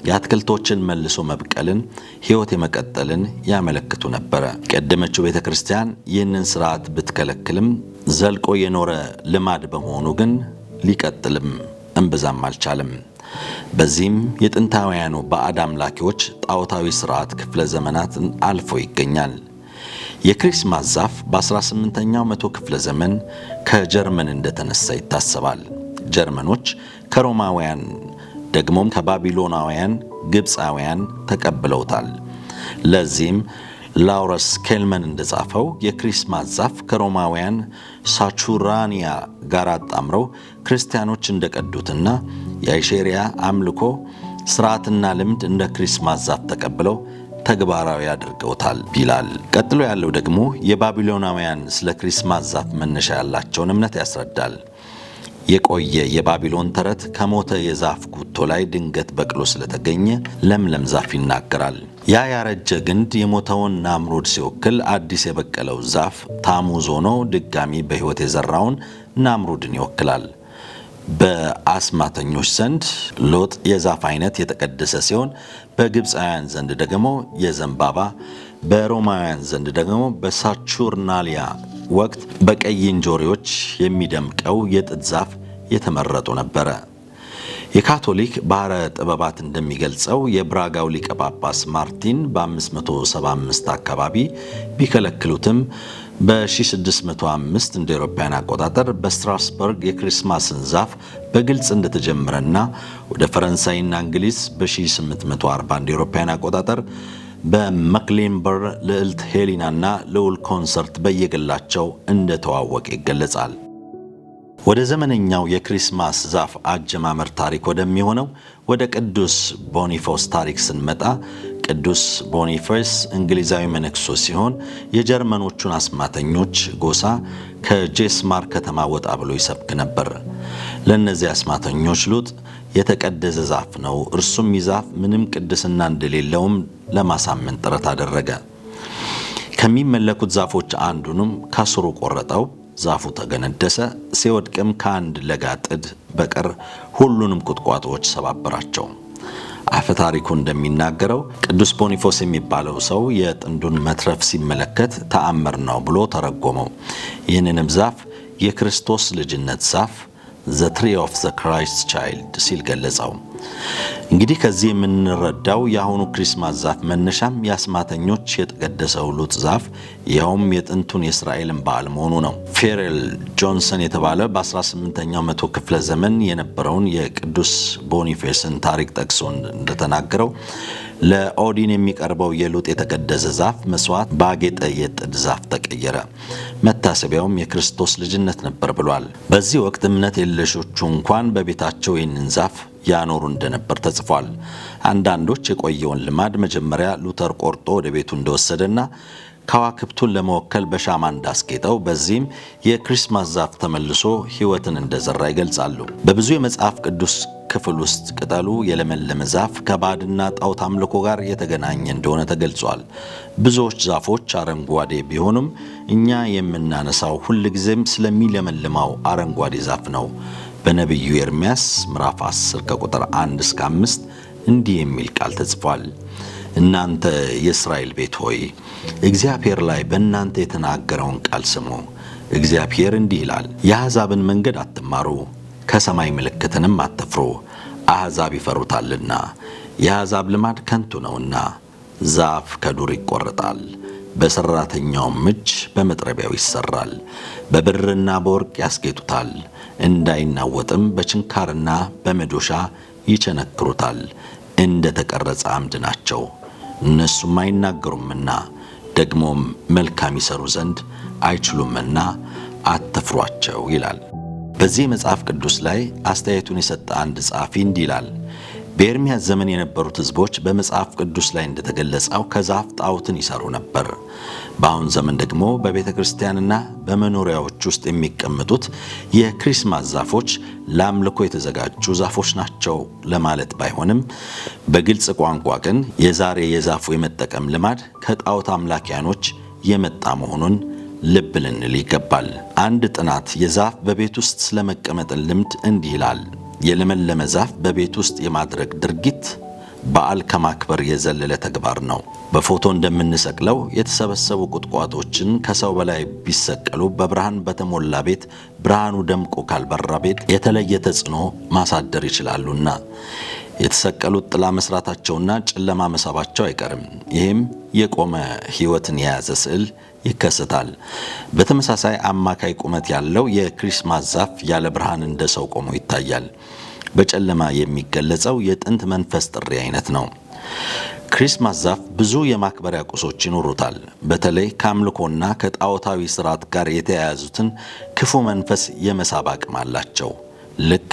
የአትክልቶችን መልሶ መብቀልን፣ ሕይወት የመቀጠልን ያመለክቱ ነበረ። ቀደመችው ቤተ ክርስቲያን ይህንን ስርዓት ብትከለክልም ዘልቆ የኖረ ልማድ በመሆኑ ግን ሊቀጥልም እምብዛም አልቻለም። በዚህም የጥንታውያኑ ባዕድ አምላኪዎች ጣዖታዊ ስርዓት ክፍለ ዘመናትን አልፎ ይገኛል። የክሪስማስ ዛፍ በ18ኛው መቶ ክፍለ ዘመን ከጀርመን እንደተነሳ ይታሰባል። ጀርመኖች ከሮማውያን ደግሞም ከባቢሎናውያን፣ ግብፃውያን ተቀብለውታል። ለዚህም ላውረስ ኬልመን እንደጻፈው የክሪስማስ ዛፍ ከሮማውያን ሳቹራኒያ ጋር አጣምረው ክርስቲያኖች እንደቀዱትና የአይሼሪያ አምልኮ ስርዓትና ልምድ እንደ ክሪስማስ ዛፍ ተቀብለው ተግባራዊ አድርገውታል ይላል። ቀጥሎ ያለው ደግሞ የባቢሎናውያን ስለ ክሪስማስ ዛፍ መነሻ ያላቸውን እምነት ያስረዳል። የቆየ የባቢሎን ተረት ከሞተ የዛፍ ጉቶ ላይ ድንገት በቅሎ ስለተገኘ ለምለም ዛፍ ይናገራል። ያ ያረጀ ግንድ የሞተውን ናምሩድ ሲወክል፣ አዲስ የበቀለው ዛፍ ታሙዝ ሆኖ ድጋሚ በሕይወት የዘራውን ናምሩድን ይወክላል። በአስማተኞች ዘንድ ሎጥ የዛፍ አይነት የተቀደሰ ሲሆን፣ በግብፃውያን ዘንድ ደግሞ የዘንባባ፣ በሮማውያን ዘንድ ደግሞ በሳቹርናሊያ ወቅት በቀይ እንጆሪዎች የሚደምቀው የጥድ ዛፍ የተመረጡ ነበረ። የካቶሊክ ባህረ ጥበባት እንደሚገልጸው የብራጋው ሊቀ ጳጳስ ማርቲን በ575 አካባቢ ቢከለክሉትም በ1605 እንደ አውሮፓውያን አቆጣጠር በስትራስበርግ የክሪስማስን ዛፍ በግልጽ እንደተጀመረና ወደ ፈረንሳይና እንግሊዝ በ1840 እንደ አውሮፓውያን አቆጣጠር በመክሌንበር ልዕልት ሄሊናና ልዑል ኮንሰርት በየግላቸው እንደተዋወቀ ይገለጻል። ወደ ዘመነኛው የክሪስማስ ዛፍ አጀማመር ታሪክ ወደሚሆነው ወደ ቅዱስ ቦኒፎስ ታሪክ ስንመጣ ቅዱስ ቦኒፎስ እንግሊዛዊ መነኩሴ ሲሆን የጀርመኖቹን አስማተኞች ጎሳ ከጄስማር ከተማ ወጣ ብሎ ይሰብክ ነበር። ለእነዚህ አስማተኞች ሉጥ የተቀደሰ ዛፍ ነው፣ እርሱም ይህ ዛፍ ምንም ቅድስና እንደሌለውም ለማሳመን ጥረት አደረገ። ከሚመለኩት ዛፎች አንዱንም ከስሩ ቆረጠው። ዛፉ ተገነደሰ። ሲወድቅም ከአንድ ለጋ ጥድ በቀር ሁሉንም ቁጥቋጦዎች ሰባበራቸው። አፈ ታሪኩ እንደሚናገረው ቅዱስ ቦኒፎስ የሚባለው ሰው የጥንዱን መትረፍ ሲመለከት ተአምር ነው ብሎ ተረጎመው። ይህንንም ዛፍ የክርስቶስ ልጅነት ዛፍ the tree of the Christ child ሲል ገለጸው። እንግዲህ ከዚህ የምንረዳው የአሁኑ ክሪስማስ ዛፍ መነሻም የአስማተኞች የተቀደሰው ሉጥ ዛፍ ይኸውም የጥንቱን የእስራኤልን በዓል መሆኑ ነው። ፌሬል ጆንሰን የተባለ በ18ኛው መቶ ክፍለ ዘመን የነበረውን የቅዱስ ቦኒፌስን ታሪክ ጠቅሶ እንደተናገረው ለኦዲን የሚቀርበው የሉጥ የተቀደሰ ዛፍ መስዋዕት ባጌጠ የጥድ ዛፍ ተቀየረ። መታሰቢያውም የክርስቶስ ልጅነት ነበር ብሏል። በዚህ ወቅት እምነት የለሾቹ እንኳን በቤታቸው ይህንን ዛፍ ያኖሩ እንደነበር ተጽፏል። አንዳንዶች የቆየውን ልማድ መጀመሪያ ሉተር ቆርጦ ወደ ቤቱ እንደወሰደና ከዋክብቱን ለመወከል በሻማ እንዳስጌጠው በዚህም የክሪስማስ ዛፍ ተመልሶ ሕይወትን እንደዘራ ይገልጻሉ። በብዙ የመጽሐፍ ቅዱስ ክፍል ውስጥ ቅጠሉ የለመለመ ዛፍ ከባዕድና ጣዖት አምልኮ ጋር የተገናኘ እንደሆነ ተገልጿል። ብዙዎች ዛፎች አረንጓዴ ቢሆኑም እኛ የምናነሳው ሁልጊዜም ስለሚለመልመው አረንጓዴ ዛፍ ነው። በነቢዩ ኤርምያስ ምዕራፍ 10 ከቁጥር 1 እስከ 5 እንዲህ የሚል ቃል ተጽፏል። እናንተ የእስራኤል ቤት ሆይ እግዚአብሔር ላይ በእናንተ የተናገረውን ቃል ስሙ። እግዚአብሔር እንዲህ ይላል፣ የአሕዛብን መንገድ አትማሩ፣ ከሰማይ ምልክትንም አትፍሩ። አሕዛብ ይፈሩታልና፣ የአሕዛብ ልማድ ከንቱ ነውና። ዛፍ ከዱር ይቆረጣል፣ በሠራተኛውም እጅ በመጥረቢያው ይሠራል። በብርና በወርቅ ያስጌጡታል፣ እንዳይናወጥም በችንካርና በመዶሻ ይቸነክሩታል። እንደ ተቀረጸ አምድ ናቸው፣ እነሱም አይናገሩምና ደግሞም መልካም ይሰሩ ዘንድ አይችሉምና አትፍሯቸው ይላል። በዚህ መጽሐፍ ቅዱስ ላይ አስተያየቱን የሰጠ አንድ ጸሐፊ እንዲህ ይላል። በኤርምያስ ዘመን የነበሩት ሕዝቦች በመጽሐፍ ቅዱስ ላይ እንደተገለጸው ከዛፍ ጣዖትን ይሰሩ ነበር። በአሁን ዘመን ደግሞ በቤተ ክርስቲያንና በመኖሪያዎች ውስጥ የሚቀመጡት የክሪስማስ ዛፎች ለአምልኮ የተዘጋጁ ዛፎች ናቸው ለማለት ባይሆንም በግልጽ ቋንቋ ግን የዛሬ የዛፉ የመጠቀም ልማድ ከጣዖት አምላኪያኖች የመጣ መሆኑን ልብ ልንል ይገባል። አንድ ጥናት የዛፍ በቤት ውስጥ ስለመቀመጥን ልምድ እንዲህ ይላል። የለመለመ ዛፍ በቤት ውስጥ የማድረግ ድርጊት በዓል ከማክበር የዘለለ ተግባር ነው። በፎቶ እንደምንሰቅለው የተሰበሰቡ ቁጥቋጦችን ከሰው በላይ ቢሰቀሉ በብርሃን በተሞላ ቤት ብርሃኑ ደምቆ ካልበራ ቤት የተለየ ተጽዕኖ ማሳደር ይችላሉና የተሰቀሉት ጥላ መስራታቸውና ጨለማ መሳባቸው አይቀርም። ይህም የቆመ ሕይወትን የያዘ ስዕል ይከሰታል። በተመሳሳይ አማካይ ቁመት ያለው የክሪስማስ ዛፍ ያለ ብርሃን እንደ ሰው ቆሞ ይታያል። በጨለማ የሚገለጸው የጥንት መንፈስ ጥሪ አይነት ነው። ክሪስማስ ዛፍ ብዙ የማክበሪያ ቁሶች ይኖሩታል። በተለይ ከአምልኮና ከጣዖታዊ ስርዓት ጋር የተያያዙትን ክፉ መንፈስ የመሳብ አቅም አላቸው። ልክ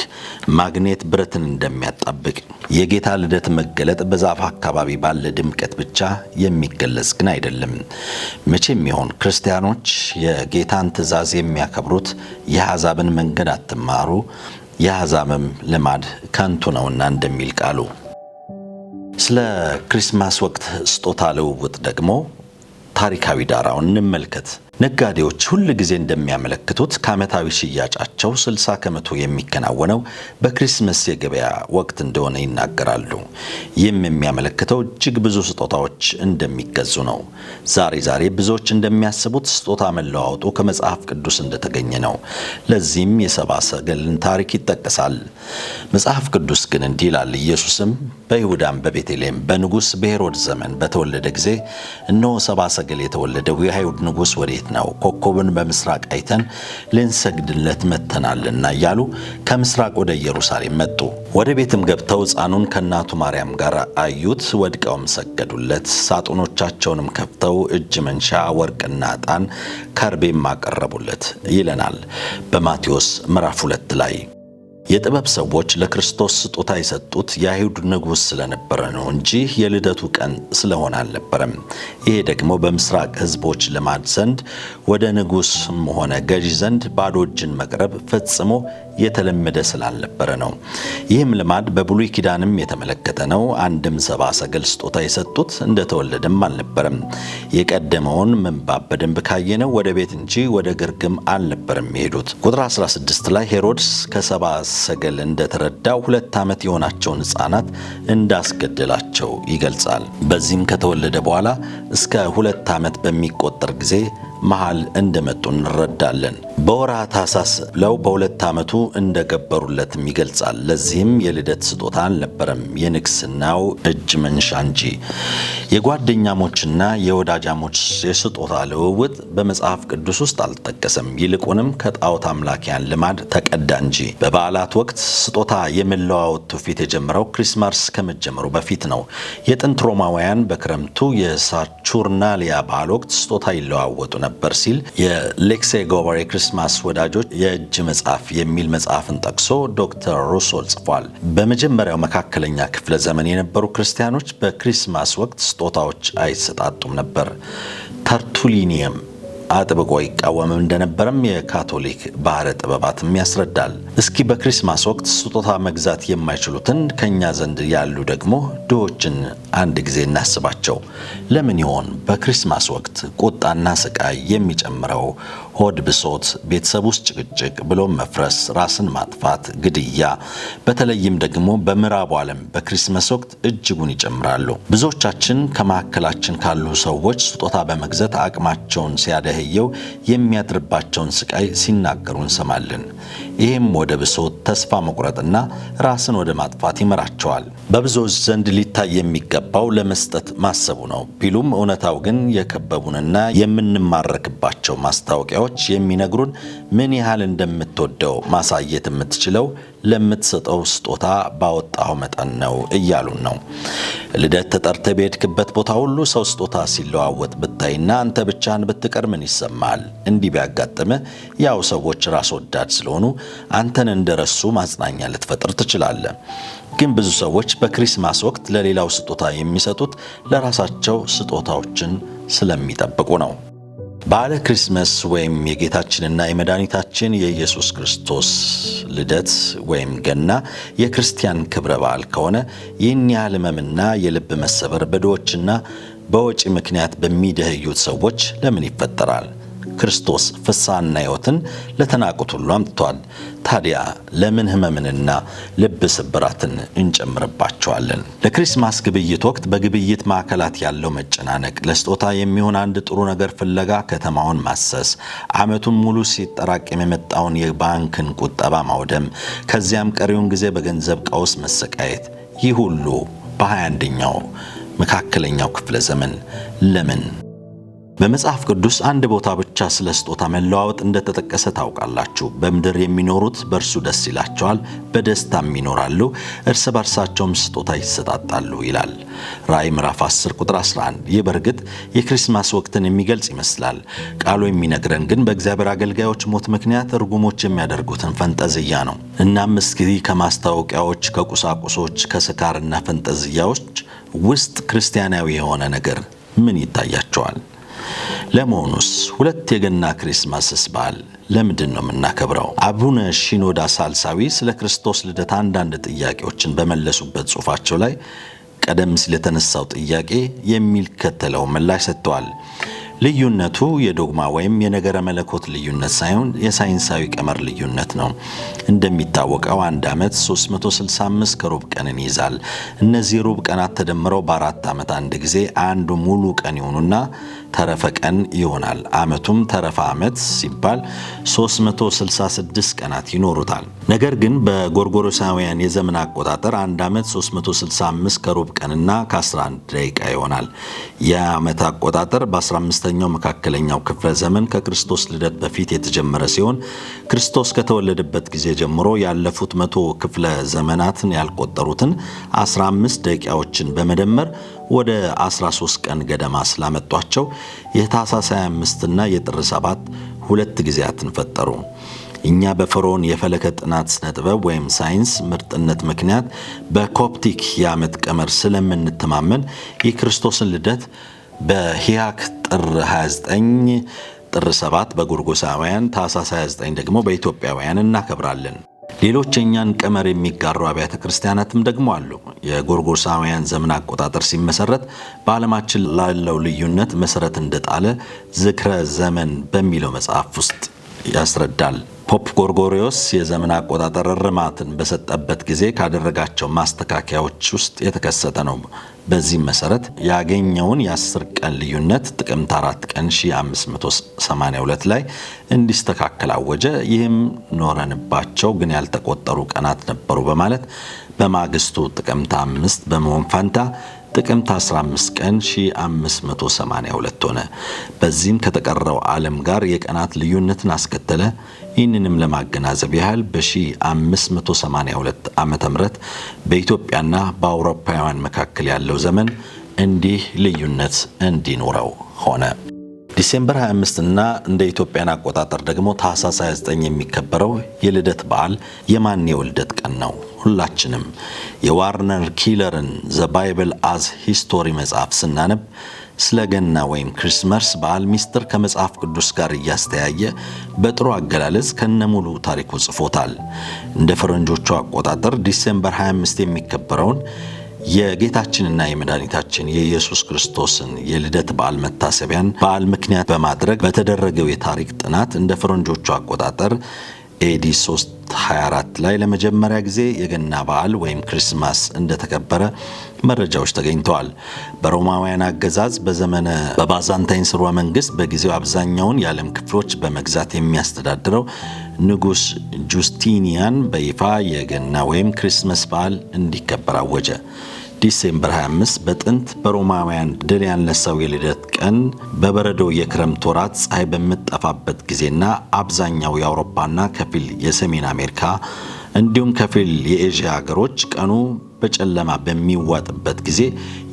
ማግኔት ብረትን እንደሚያጣብቅ የጌታ ልደት መገለጥ በዛፍ አካባቢ ባለ ድምቀት ብቻ የሚገለጽ ግን አይደለም። መቼም ይሆን ክርስቲያኖች የጌታን ትእዛዝ የሚያከብሩት የአሕዛብን መንገድ አትማሩ፣ የአሕዛብም ልማድ ከንቱ ነውና እንደሚል ቃሉ። ስለ ክሪስማስ ወቅት ስጦታ ልውውጥ ደግሞ ታሪካዊ ዳራውን እንመልከት። ነጋዴዎች ሁል ጊዜ እንደሚያመለክቱት ከዓመታዊ ሽያጫቸው 60 ከመቶ የሚከናወነው በክሪስማስ የገበያ ወቅት እንደሆነ ይናገራሉ። ይህም የሚያመለክተው እጅግ ብዙ ስጦታዎች እንደሚገዙ ነው። ዛሬ ብዙዎች እንደሚያስቡት ስጦታ መለዋወጡ ከመጽሐፍ ቅዱስ እንደተገኘ ነው። ለዚህም የሰብአ ሰገልን ታሪክ ይጠቀሳል። መጽሐፍ ቅዱስ ግን እንዲህ ይላል። ኢየሱስም በይሁዳም በቤተልሔም በንጉሥ በሄሮድስ ዘመን በተወለደ ጊዜ እነሆ ሰብአ ሰገል የተወለደው የአይሁድ ንጉሥ ወዴት ነው? ኮከቡን በምስራቅ አይተን ልንሰግድለት መጥተናልና እያሉ ከምስራቅ ወደ ኢየሩሳሌም መጡ። ወደ ቤትም ገብተው ሕፃኑን ከእናቱ ማርያም ጋር አዩት፣ ወድቀውም ሰገዱለት። ሳጥኖቻቸውንም ከፍተው እጅ መንሻ ወርቅና ዕጣን ከርቤም አቀረቡለት ይለናል በማቴዎስ ምዕራፍ 2 ላይ። የጥበብ ሰዎች ለክርስቶስ ስጦታ የሰጡት የአይሁድ ንጉሥ ስለነበረ ነው እንጂ የልደቱ ቀን ስለሆነ አልነበረም። ይሄ ደግሞ በምስራቅ ሕዝቦች ልማድ ዘንድ ወደ ንጉሥም ሆነ ገዢ ዘንድ ባዶ እጅን መቅረብ ፈጽሞ የተለመደ ስላልነበረ ነው። ይህም ልማድ በብሉይ ኪዳንም የተመለከተ ነው። አንድም ሰብአ ሰገል ስጦታ የሰጡት እንደተወለደም አልነበረም። የቀደመውን ምንባብ በደንብ ካየነው ወደ ቤት እንጂ ወደ ግርግም አልነበረም የሄዱት። ቁጥር 16 ላይ ሄሮድስ ከሰብአ ሰገል እንደተረዳው 2 ዓመት የሆናቸውን ሕፃናት እንዳስገደላቸው ይገልጻል። በዚህም ከተወለደ በኋላ እስከ 2 ዓመት በሚቆጠር ጊዜ መሃል እንደመጡ እንረዳለን። በወርሃ ታኅሳስ ብለው በ2 ዓመቱ እንደገበሩለትም ይገልጻል። ለዚህም የልደት ስጦታ አልነበረም፣ የንግስናው እጅ መንሻ እንጂ። የጓደኛሞችና የወዳጃሞች የስጦታ ልውውጥ በመጽሐፍ ቅዱስ ውስጥ አልተጠቀሰም። ይልቁንም ከጣዖት አምላኪያን ልማድ ተቀዳ እንጂ። በበዓላት ወቅት ስጦታ የመለዋወጥ ትውፊት የጀመረው ክሪስማስ ከመጀመሩ በፊት ነው። የጥንት ሮማውያን በክረምቱ የሳቹርናሊያ በዓል ወቅት ስጦታ ይለዋወጡ ነበር ሲል የሌክሴ ጎበር የክሪስማስ ወዳጆች የእጅ መጽሐፍ የሚል መጽሐፍን ጠቅሶ ዶክተር ሩሶል ጽፏል። በመጀመሪያው መካከለኛ ክፍለ ዘመን የነበሩ ክርስቲያኖች በክሪስማስ ወቅት ስጦታዎች አይሰጣጡም ነበር። ተርቱሊኒየም አጥብቆ ይቃወም እንደነበረም የካቶሊክ ባህረ ጥበባትም ያስረዳል። እስኪ በክሪስማስ ወቅት ስጦታ መግዛት የማይችሉትን ከኛ ዘንድ ያሉ ደግሞ ድሆችን አንድ ጊዜ እናስባቸው። ለምን ይሆን በክሪስማስ ወቅት ቁጣና ስቃይ የሚጨምረው? ሆድ ብሶት፣ ቤተሰብ ውስጥ ጭቅጭቅ፣ ብሎም መፍረስ፣ ራስን ማጥፋት፣ ግድያ፣ በተለይም ደግሞ በምዕራቡ ዓለም በክሪስማስ ወቅት እጅጉን ይጨምራሉ። ብዙዎቻችን ከመካከላችን ካሉ ሰዎች ስጦታ በመግዛት አቅማቸውን ሲያደህየው የሚያድርባቸውን ስቃይ ሲናገሩ እንሰማለን። ይህም ወደ ብሶት፣ ተስፋ መቁረጥና ራስን ወደ ማጥፋት ይመራቸዋል። በብዙዎች ዘንድ ሊታይ የሚገባው ለመስጠት ማሰቡ ነው ቢሉም እውነታው ግን የከበቡንና የምንማረክባቸው ማስታወቂያዎች የሚነግሩን ምን ያህል እንደምትወደው ማሳየት የምትችለው ለምትሰጠው ስጦታ ባወጣው መጠን ነው እያሉን ነው። ልደት ተጠርተህ በሄድክበት ቦታ ሁሉ ሰው ስጦታ ሲለዋወጥ ብታይና አንተ ብቻህን ብትቀር ምን ይሰማል? እንዲህ ቢያጋጥምህ ያው ሰዎች ራስ ወዳድ ስለሆኑ አንተን እንደረሱ ማጽናኛ ልትፈጥር ትችላለህ። ግን ብዙ ሰዎች በክሪስማስ ወቅት ለሌላው ስጦታ የሚሰጡት ለራሳቸው ስጦታዎችን ስለሚጠብቁ ነው። በዓለ ክሪስማስ ወይም የጌታችንና የመድኃኒታችን የኢየሱስ ክርስቶስ ልደት ወይም ገና የክርስቲያን ክብረ በዓል ከሆነ ይህን ያህል ሕመምና የልብ መሰበር በድሆችና በወጪ ምክንያት በሚደህዩት ሰዎች ለምን ይፈጠራል? ክርስቶስ ፍስሐና ሕይወትን ለተናቁት ሁሉ አምጥቷል። ታዲያ ለምን ሕመምንና ልብ ስብራትን እንጨምርባቸዋለን? ለክሪስማስ ግብይት ወቅት በግብይት ማዕከላት ያለው መጨናነቅ፣ ለስጦታ የሚሆን አንድ ጥሩ ነገር ፍለጋ ከተማውን ማሰስ፣ ዓመቱን ሙሉ ሲጠራቀም የመጣውን የባንክን ቁጠባ ማውደም፣ ከዚያም ቀሪውን ጊዜ በገንዘብ ቀውስ መሰቃየት፣ ይህ ሁሉ በ21ኛው መካከለኛው ክፍለ ዘመን ለምን? በመጽሐፍ ቅዱስ አንድ ቦታ ብቻ ስለ ስጦታ መለዋወጥ እንደተጠቀሰ ታውቃላችሁ። በምድር የሚኖሩት በእርሱ ደስ ይላቸዋል፣ በደስታም ይኖራሉ፣ እርስ በርሳቸውም ስጦታ ይሰጣጣሉ ይላል ራእይ ምዕራፍ 10 ቁጥር 11። ይህ በእርግጥ የክሪስማስ ወቅትን የሚገልጽ ይመስላል። ቃሉ የሚነግረን ግን በእግዚአብሔር አገልጋዮች ሞት ምክንያት እርጉሞች የሚያደርጉትን ፈንጠዝያ ነው። እናም እስኪ ከማስታወቂያዎች፣ ከቁሳቁሶች፣ ከስካርና ፈንጠዝያዎች ውስጥ ክርስቲያናዊ የሆነ ነገር ምን ይታያቸዋል? ለመሆኑስ ሁለት የገና ክሪስማስስ በዓል ለምንድን ነው የምናከብረው? አቡነ ሺኖዳ ሳልሳዊ ስለ ክርስቶስ ልደት አንዳንድ ጥያቄዎችን በመለሱበት ጽሑፋቸው ላይ ቀደም ሲል የተነሳው ጥያቄ የሚከተለው ምላሽ ሰጥተዋል። ልዩነቱ የዶግማ ወይም የነገረ መለኮት ልዩነት ሳይሆን የሳይንሳዊ ቀመር ልዩነት ነው። እንደሚታወቀው አንድ ዓመት 365 ከሩብ ቀንን ይይዛል። እነዚህ ሩብ ቀናት ተደምረው በ4 ዓመት አንድ ጊዜ አንዱ ሙሉ ቀን ይሆኑና ተረፈ ቀን ይሆናል። ዓመቱም ተረፈ ዓመት ሲባል 366 ቀናት ይኖሩታል። ነገር ግን በጎርጎሮሳውያን የዘመን አቆጣጠር አንድ ዓመት 365 ከሩብ ቀንና ከ11 ደቂቃ ይሆናል። የዓመት አቆጣጠር በ15ኛው መካከለኛው ክፍለ ዘመን ከክርስቶስ ልደት በፊት የተጀመረ ሲሆን ክርስቶስ ከተወለደበት ጊዜ ጀምሮ ያለፉት 100 ክፍለ ዘመናትን ያልቆጠሩትን 15 ደቂቃዎችን በመደመር ወደ 13 ቀን ገደማ ስላመጧቸው የታኅሳስ 25 እና የጥር 7 ሁለት ጊዜያትን ፈጠሩ። እኛ በፈርዖን የፈለከ ጥናት ስነ ጥበብ ወይም ሳይንስ ምርጥነት ምክንያት በኮፕቲክ የዓመት ቀመር ስለምንተማመን የክርስቶስን ልደት በሂያክ ጥር 29፣ ጥር 7 በጎርጎሳውያን፣ ታኅሳስ 29 ደግሞ በኢትዮጵያውያን እናከብራለን። ሌሎች የኛን ቀመር የሚጋሩ አብያተ ክርስቲያናትም ደግሞ አሉ። የጎርጎሳውያን ዘመን አቆጣጠር ሲመሰረት በዓለማችን ላለው ልዩነት መሰረት እንደጣለ ዝክረ ዘመን በሚለው መጽሐፍ ውስጥ ያስረዳል። ፖፕ ጎርጎሪዮስ የዘመን አቆጣጠር እርማትን በሰጠበት ጊዜ ካደረጋቸው ማስተካከያዎች ውስጥ የተከሰተ ነው። በዚህም መሰረት ያገኘውን የ10 ቀን ልዩነት ጥቅምት 4 ቀን 1582 ላይ እንዲስተካከል አወጀ። ይህም ኖረንባቸው ግን ያልተቆጠሩ ቀናት ነበሩ በማለት በማግስቱ ጥቅምት 5 በመሆን ፈንታ ጥቅምት 15 ቀን 1582 ሆነ። በዚህም ከተቀረው ዓለም ጋር የቀናት ልዩነትን አስከተለ። ይህንንም ለማገናዘብ ያህል በ1582 ዓመተ ምህረት በኢትዮጵያና በአውሮፓውያን መካከል ያለው ዘመን እንዲህ ልዩነት እንዲኖረው ሆነ። ዲሴምበር 25 እና እንደ ኢትዮጵያን አቆጣጠር ደግሞ ታኅሳስ 29 የሚከበረው የልደት በዓል የማን የውልደት ቀን ነው? ሁላችንም የዋርነር ኪለርን ዘ ባይብል አዝ ሂስቶሪ መጽሐፍ ስናነብ ስለ ገና ወይም ክሪስማስ በዓል ሚስጥር ከመጽሐፍ ቅዱስ ጋር እያስተያየ በጥሩ አገላለጽ ከነሙሉ ታሪኩ ጽፎታል። እንደ ፈረንጆቹ አቆጣጠር ዲሴምበር 25 የሚከበረውን የጌታችንና የመድኃኒታችን የኢየሱስ ክርስቶስን የልደት በዓል መታሰቢያን በዓል ምክንያት በማድረግ በተደረገው የታሪክ ጥናት እንደ ፈረንጆቹ አቆጣጠር ኤዲ 324 ላይ ለመጀመሪያ ጊዜ የገና በዓል ወይም ክሪስማስ እንደተከበረ መረጃዎች ተገኝተዋል። በሮማውያን አገዛዝ በዘመነ በባዛንታይን ስርወ መንግስት በጊዜው አብዛኛውን የዓለም ክፍሎች በመግዛት የሚያስተዳድረው ንጉስ ጁስቲኒያን በይፋ የገና ወይም ክሪስማስ በዓል እንዲከበር አወጀ። ዲሴምበር 25 በጥንት በሮማውያን ድል ያነሳው የልደት ቀን በበረዶ የክረምት ወራት ፀሐይ በምትጠፋበት ጊዜና አብዛኛው የአውሮፓና ከፊል የሰሜን አሜሪካ እንዲሁም ከፊል የኤዥያ ሀገሮች ቀኑ በጨለማ በሚዋጥበት ጊዜ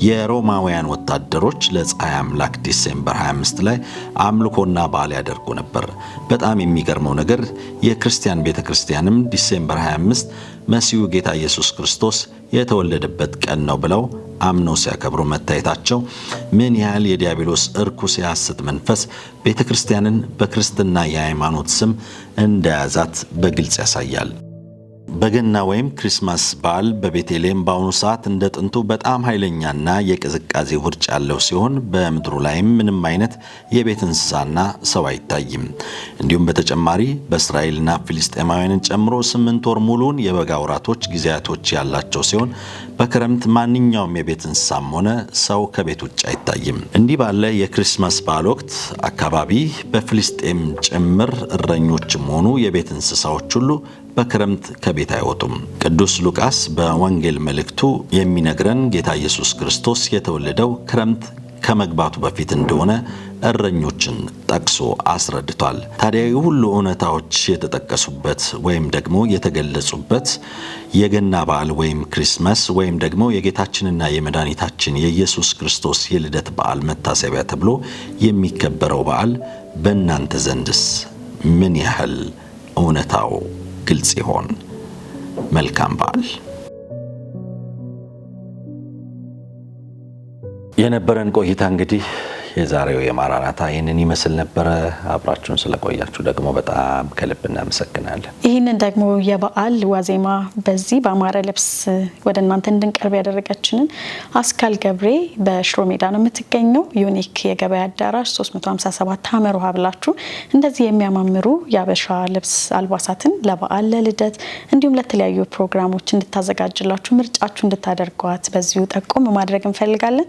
የሮማውያን ወታደሮች ለፀሐይ አምላክ ዲሴምበር 25 ላይ አምልኮና በዓል ያደርጉ ነበር። በጣም የሚገርመው ነገር የክርስቲያን ቤተክርስቲያንም ዲሴምበር 25 መሲሁ ጌታ ኢየሱስ ክርስቶስ የተወለደበት ቀን ነው ብለው አምነው ሲያከብሩ መታየታቸው ምን ያህል የዲያብሎስ እርኩስ የሐሰት መንፈስ ቤተክርስቲያንን በክርስትና የሃይማኖት ስም እንደያዛት በግልጽ ያሳያል። በገና ወይም ክሪስማስ በዓል በቤተልሔም በአሁኑ ሰዓት እንደ ጥንቱ በጣም ኃይለኛና የቅዝቃዜ ውርጭ ያለው ሲሆን በምድሩ ላይም ምንም አይነት የቤት እንስሳና ሰው አይታይም። እንዲሁም በተጨማሪ በእስራኤልና ፍልስጤማውያንን ጨምሮ 8 ወር ሙሉን የበጋ ወራቶች ጊዜያቶች ያላቸው ሲሆን በክረምት ማንኛውም የቤት እንስሳም ሆነ ሰው ከቤት ውጭ አይታይም። እንዲህ ባለ የክሪስማስ በዓል ወቅት አካባቢ በፍልስጤም ጭምር እረኞችም ሆኑ የቤት እንስሳዎች ሁሉ በክረምት ከቤት አይወጡም። ቅዱስ ሉቃስ በወንጌል መልእክቱ የሚነግረን ጌታ ኢየሱስ ክርስቶስ የተወለደው ክረምት ከመግባቱ በፊት እንደሆነ እረኞችን ጠቅሶ አስረድቷል። ታዲያ ሁሉ እውነታዎች የተጠቀሱበት ወይም ደግሞ የተገለጹበት የገና በዓል ወይም ክሪስማስ ወይም ደግሞ የጌታችንና የመድኃኒታችን የኢየሱስ ክርስቶስ የልደት በዓል መታሰቢያ ተብሎ የሚከበረው በዓል በእናንተ ዘንድስ ምን ያህል እውነታው ግልጽ ይሆን? መልካም በዓል። የነበረን ቆይታ እንግዲህ የዛሬው የማራናታ ይህንን ይመስል ነበረ። አብራችሁን ስለቆያችሁ ደግሞ በጣም ከልብ እናመሰግናለን። ይህንን ደግሞ የበዓል ዋዜማ በዚህ በአማረ ልብስ ወደ እናንተ እንድንቀርብ ያደረገችንን አስካል ገብሬ በሽሮ ሜዳ ነው የምትገኘው ዩኒክ የገበያ አዳራሽ 357 ሀመር ውሃ ብላችሁ እንደዚህ የሚያማምሩ የአበሻ ልብስ አልባሳትን ለበዓል ለልደት እንዲሁም ለተለያዩ ፕሮግራሞች እንድታዘጋጅላችሁ ምርጫችሁ እንድታደርጓት በዚሁ ጠቆም ማድረግ እንፈልጋለን።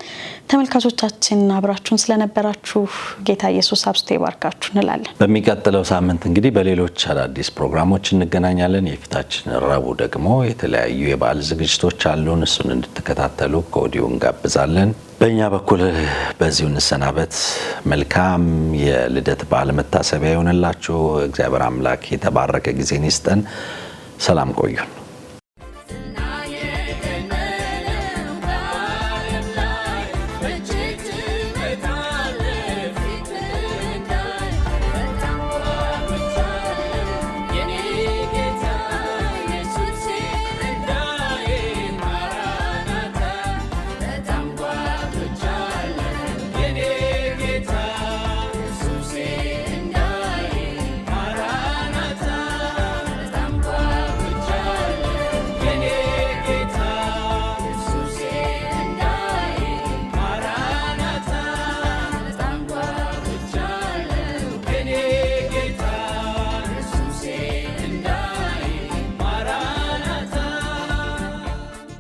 ተመልካቾቻችን አብራችሁን ስለነበራችሁ ጌታ ኢየሱስ አብዝቶ ይባርካችሁ እንላለን። በሚቀጥለው ሳምንት እንግዲህ በሌሎች አዳዲስ ፕሮግራሞች እንገናኛለን። የፊታችን ረቡዕ ደግሞ የተለያዩ የበዓል ዝግጅቶች አሉን። እሱን እንድትከታተሉ ከወዲሁ እንጋብዛለን። በእኛ በኩል በዚሁ እንሰናበት። መልካም የልደት በዓል መታሰቢያ ይሆንላችሁ። እግዚአብሔር አምላክ የተባረከ ጊዜን ይስጠን። ሰላም ቆዩን።